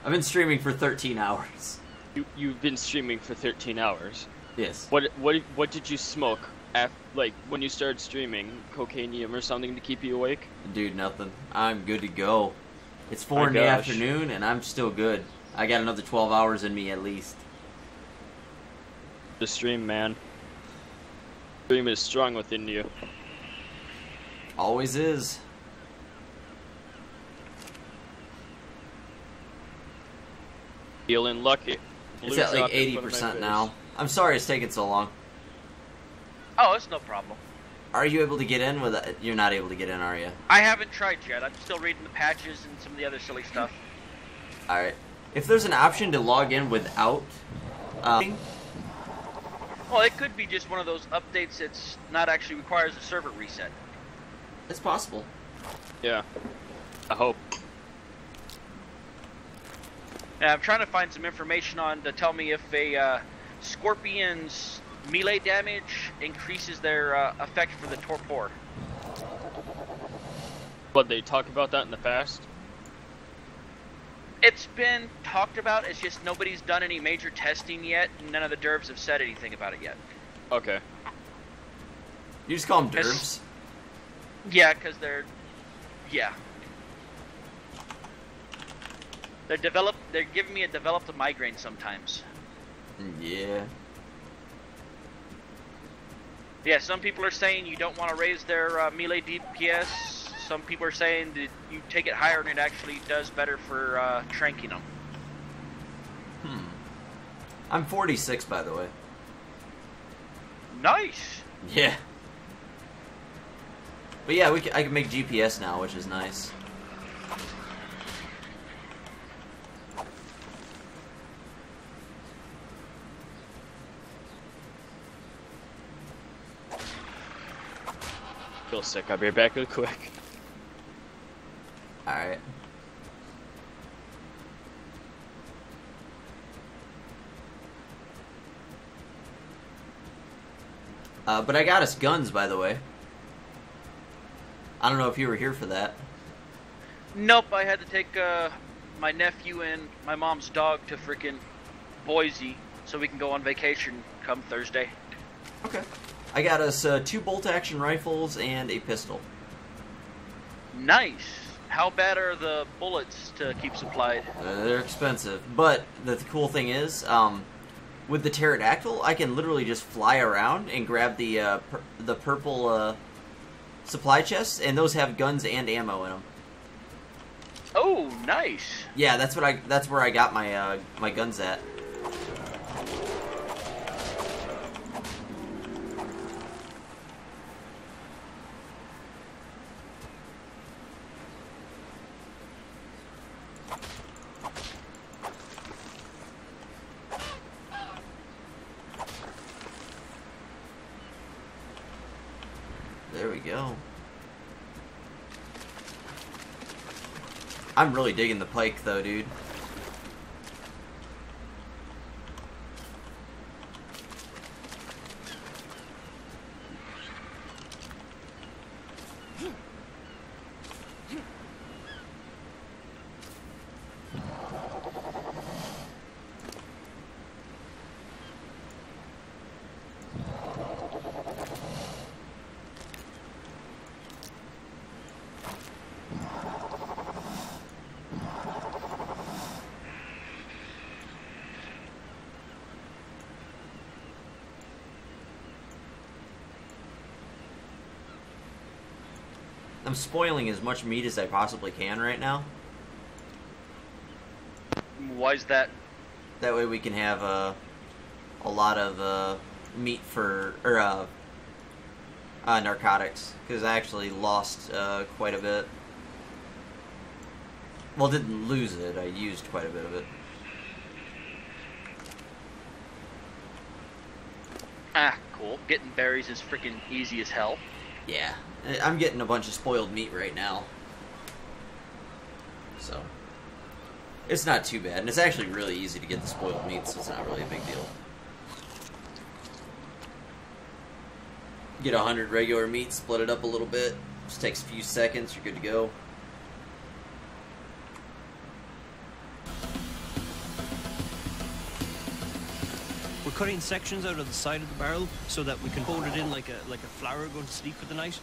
I've been streaming for 13 hours. You've been streaming for 13 hours? Yes. What did you smoke? Like, when you started streaming, cocainium or something to keep you awake? Dude, nothing. I'm good to go. It's 4 in the afternoon, and I'm still good. I got another 12 hours in me, at least. The stream, man. Stream is strong within you. Always is. Feeling lucky. It's at like 80% now. I'm sorry it's taking so long. Oh, it's no problem. Are you able to get in with it? You're not able to get in, are you? I haven't tried yet. I'm still reading the patches and some of the other silly stuff. Alright. If there's an option to log in without... well, it could be just one of those updates that's not actually requires a server reset. It's possible. Yeah. I hope. And I'm trying to find some information to tell me if a scorpion's melee damage increases their effect for the torpor. But they talked about that in the past? It's been talked about, it's just nobody's done any major testing yet, and none of the dervs have said anything about it yet. Okay. You just call them dervs? Yeah, because they're... yeah. They're giving me a developed migraine sometimes. Yeah. Yeah, some people are saying you don't want to raise their melee DPS. Some people are saying that you take it higher and it actually does better for tranking them. I'm 46, by the way. Nice! Yeah. But yeah, I can make GPS now, which is nice. feel sick. I'll be back real quick. Alright. But I got us guns, by the way. I don't know if you were here for that. Nope, I had to take my nephew and my mom's dog to frickin' Boise so we can go on vacation come Thursday. Okay. I got us 2 bolt-action rifles and a pistol. Nice. How bad are the bullets to keep supplied? They're expensive, but the cool thing is, with the pterodactyl, I can literally just fly around and grab the purple supply chests, and those have guns and ammo in them. Oh, nice. Yeah, that's where I got my my guns at. There we go. I'm really digging the pike though, dude. I'm spoiling as much meat as I possibly can right now. Why's that? That way we can have a lot of meat for narcotics, because I actually lost quite a bit. Well, didn't lose it. I used quite a bit of it. Ah, cool. Getting berries is freaking easy as hell. Yeah, I'm getting a bunch of spoiled meat right now. So, it's not too bad. And it's actually really easy to get the spoiled meat, so it's not really a big deal. Get 100 regular meat, split it up a little bit. Just takes a few seconds, you're good to go. We're cutting sections out of the side of the barrel so that we can hold it in like a flower going to sleep for the night,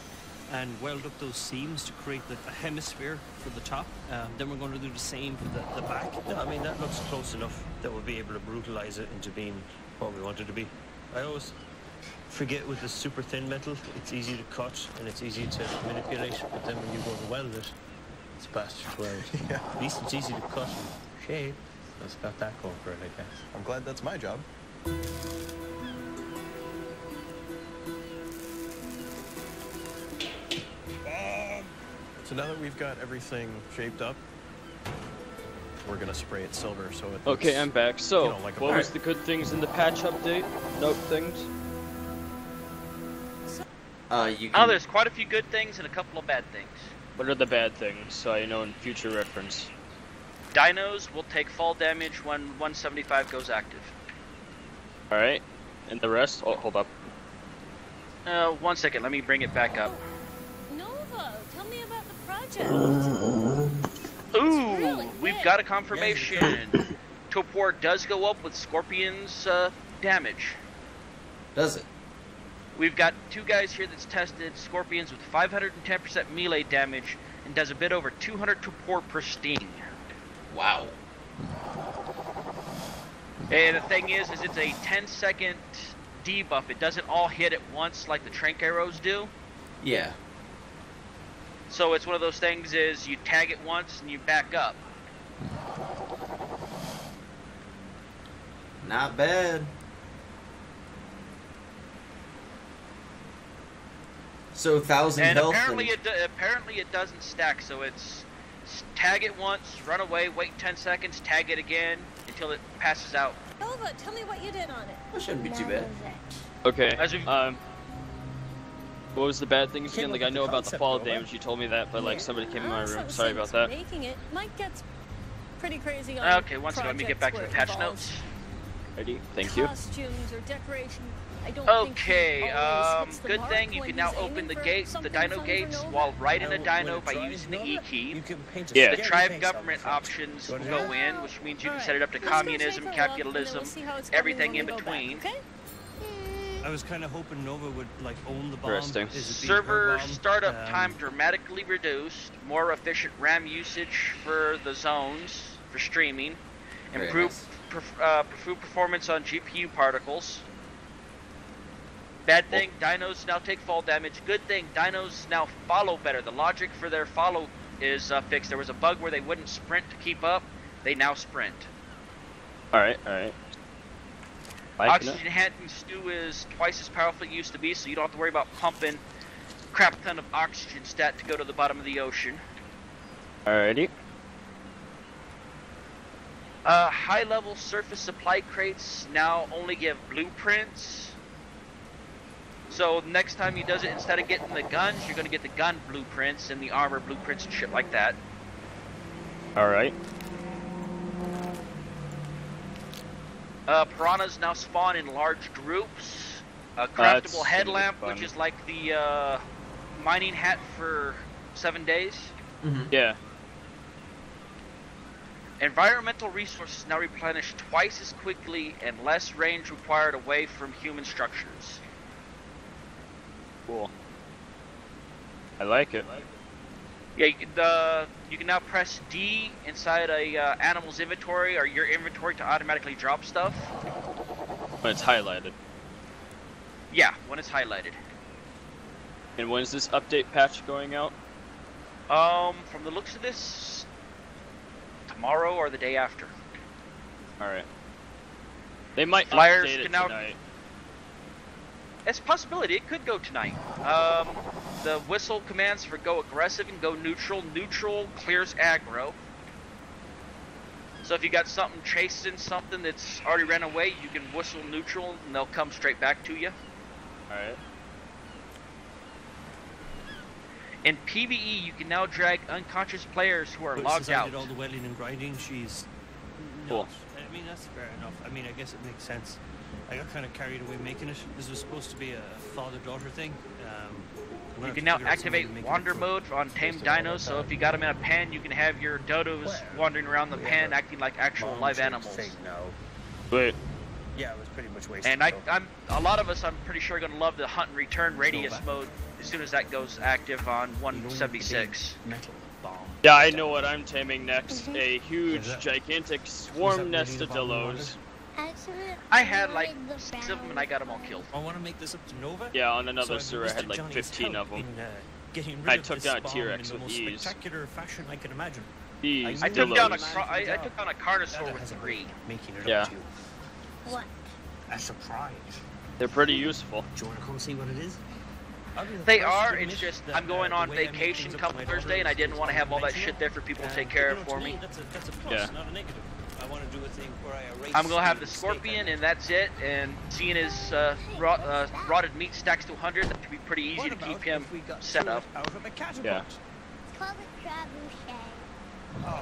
and weld up those seams to create a hemisphere for the top. Then we're going to do the same for the back. No, I mean, that looks close enough that we'll be able to brutalize it into being what we want it to be. I always forget with the super thin metal, it's easy to cut and it's easy to manipulate, but then when you go to weld it, it's bastard weld. Yeah. At least it's easy to cut and shape. So it's got that going for it, I guess. I'm glad that's my job. So now that we've got everything shaped up, we're gonna spray it silver so it Okay, looks, I'm back. So, you know, like what was the good things in the patch update? Note things? You can... Oh, there's quite a few good things and a couple of bad things. What are the bad things, so I know in future reference? Dinos will take fall damage when 175 goes active. Alright, and the rest? Oh, hold up. 1 second, let me bring it back up. Nova, tell me about the project. Ooh, really we've big. got a confirmation. Topor does go up with Scorpion's damage. Does it? We've got 2 guys here that's tested Scorpions with 510% melee damage and does a bit over 200 Topor per sting. Wow. And the thing is it's a 10-second debuff. It doesn't all hit at once like the trank arrows do. Yeah. So it's one of those things is you tag it once and you back up. Not bad. So 1,000 And health. apparently it doesn't stack. So it's tag it once, run away, wait 10 seconds, tag it again until it passes out. Nova, tell me what you did on it. That shouldn't be too bad. Okay, As we've- What was the bad things again? Like, I know about the fall damage, you told me that, but like somebody came in my room. Sorry about that. Making it. Mike gets pretty crazy on okay, once again, let me get back to the patch notes. Ready? Thank you. Costumes or decoration. Okay, good thing you can now open the gates, the dino gates, while riding a dino by using the E key. Yeah. The tribe government options will go in, which means you can set it up to communism, capitalism, everything in between. I was kind of hoping Nova would like own the bomb. Interesting. Server startup time dramatically reduced, more efficient RAM usage for the zones for streaming, improved performance on GPU particles. Bad thing, dinos now take fall damage. Good thing, dinos now follow better. The logic for their follow is fixed. There was a bug where they wouldn't sprint to keep up. They now sprint. Alright, alright. Oxygen enhancing stew is twice as powerful as it used to be, so you don't have to worry about pumping crap ton of oxygen stat to go to the bottom of the ocean. Alrighty. High-level surface supply crates now only give blueprints. So next time he does it, instead of getting the guns, you're going to get the gun blueprints and the armor blueprints and shit like that. Alright. Piranhas now spawn in large groups. A craftable headlamp, which is like the mining hat for 7 days. Yeah. Environmental resources now replenish twice as quickly and less range required away from human structures. Cool. I like it. Yeah, you can now press D inside a animal's inventory or your inventory to automatically drop stuff. When it's highlighted. Yeah, when it's highlighted. And when's this update patch going out? From the looks of this, tomorrow or the day after. Alright. They might Flyers update it can now tonight. It's a possibility. It could go tonight. The whistle commands for go aggressive and go neutral. Neutral clears aggro. So if you got something chasing something that's already ran away, you can whistle neutral and they'll come straight back to you. Alright. In PvE, you can now drag unconscious players who are logged out. I did all the welding and grinding. She's cool. I mean, that's fair enough. I mean, I guess it makes sense. I got kind of carried away making it. This was supposed to be a father-daughter thing. You can now activate wander mode on tamed dinos, so if you got them in a pen, you can have your dodos wandering around the pen acting like actual live animals. Wait. Yeah, it was pretty much wasted. And I'm a lot of us, I'm pretty sure, are going to love the hunt and return radius mode as soon as that goes active on 176. Yeah, I know what I'm taming next. A huge, gigantic swarm nest of dillos. I had like 6 of them and I got them all killed. I want to make this up to Nova. Yeah, on another server I had like 15 of them. I took down a T-Rex with ease. Spectacular fashion I can imagine. Ease. I took down a Carnosaur with 3. Yeah. What? A surprise. They're pretty useful. Do you want to come see what it is? They are, it's just, I'm going on vacation come Thursday and I didn't want to have all that shit there for people to take care of for me. That's a plus, not a negative. I want to do a thing where I erase. I'm going to have the Scorpion and that's it, and seeing his rotted meat stacks to 100, that should be pretty easy to keep him set up. Yeah. It's called a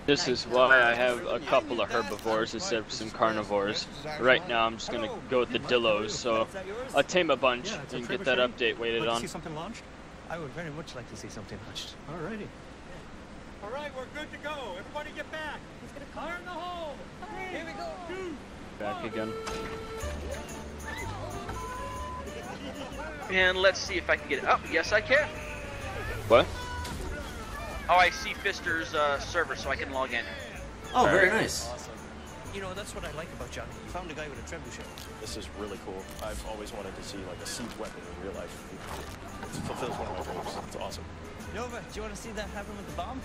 This is why I have a couple of herbivores instead of some carnivores. Right now I'm just going to go with the dillos, so I'll tame a bunch and get that update waited on. See something launched? I would very much like to see something launched. Alrighty. Alright, we're good to go. Everybody get back. He's gonna fire in the hole. Here we go. Back again. And let's see if I can get it up. Yes, I can. What? Oh, I see Fister's server, so I can log in. Oh, very nice. Awesome. You know, that's what I like about Johnny. You found a guy with a trebuchet. This is really cool. I've always wanted to see like a siege weapon in real life. It fulfills one of my dreams. It's awesome. Nova, do you want to see that happen with the bomb?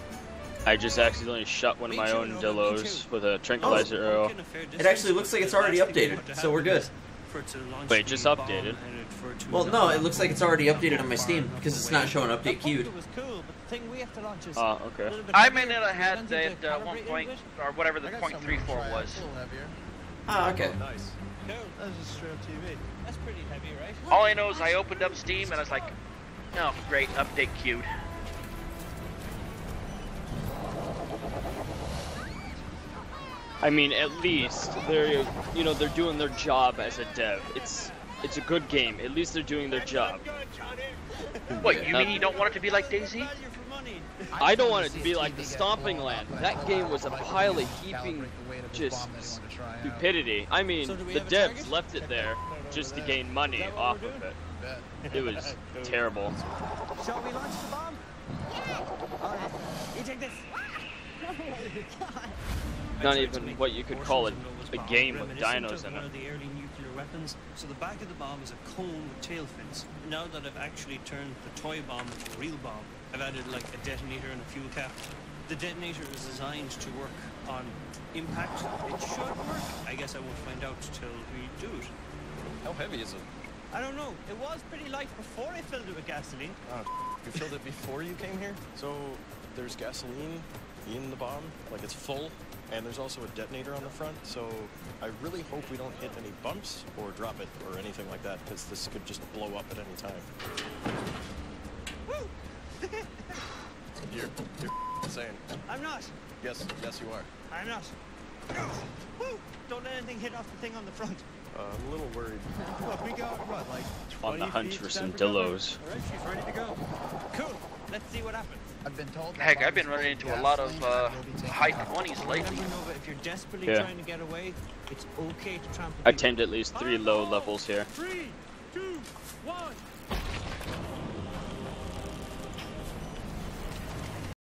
I just accidentally shot one of my own dillos with a tranquilizer arrow. It actually looks like it's already updated, so we're good. Wait, just updated? Well, no, it looks like it's already updated on my Steam, because it's not showing update queued. Oh, okay. I may not have had that 1 point, or whatever the .34 was. Oh, okay. Oh, nice. Cool. That's just straight up TV. That's pretty heavy, right? All I know is I opened up Steam and I was like, oh, great, update queued. I mean, at least they're, you know, they're doing their job as a dev. It's a good game. At least they're doing their job. What, you mean you don't want it to be like DayZ? I don't want it to be like the Stomping Land. That game was a pile of heaping just stupidity. I mean, the devs left it there just to gain money off of it. It was terrible. Shall we launch the bomb? Alright, you take this. Not even what you could call a game with dinos in One it. of the early nuclear weapons. So the back of the bomb is a cone with tail fins. Now that I've actually turned the toy bomb into a real bomb, I've added like a detonator and a fuel cap. The detonator is designed to work on impact. It should work. I guess I won't find out till we do it. How heavy is it? I don't know. It was pretty light before I filled it with gasoline. Oh, you filled it before you came here? So there's gasoline in the bomb, like it's full, and there's also a detonator on the front, so I really hope we don't hit any bumps or drop it or anything like that, because this could just blow up at any time. Woo! You're insane. I'm not. Yes, you are. I'm not. Woo! Don't let anything hit off the thing on the front. I'm a little worried. Look, we got, what, like 20 On the hunt feet for some down cover? dillos. Alright, she's ready to go. Cool. Let's see what happens. I've been told. Heck, I've been running into a lot of high 20s lately. Remember, Nova, if you're desperately Yeah. trying to get away, it's okay to trample. I tamed at least 3 low levels here. 3, 2, 1.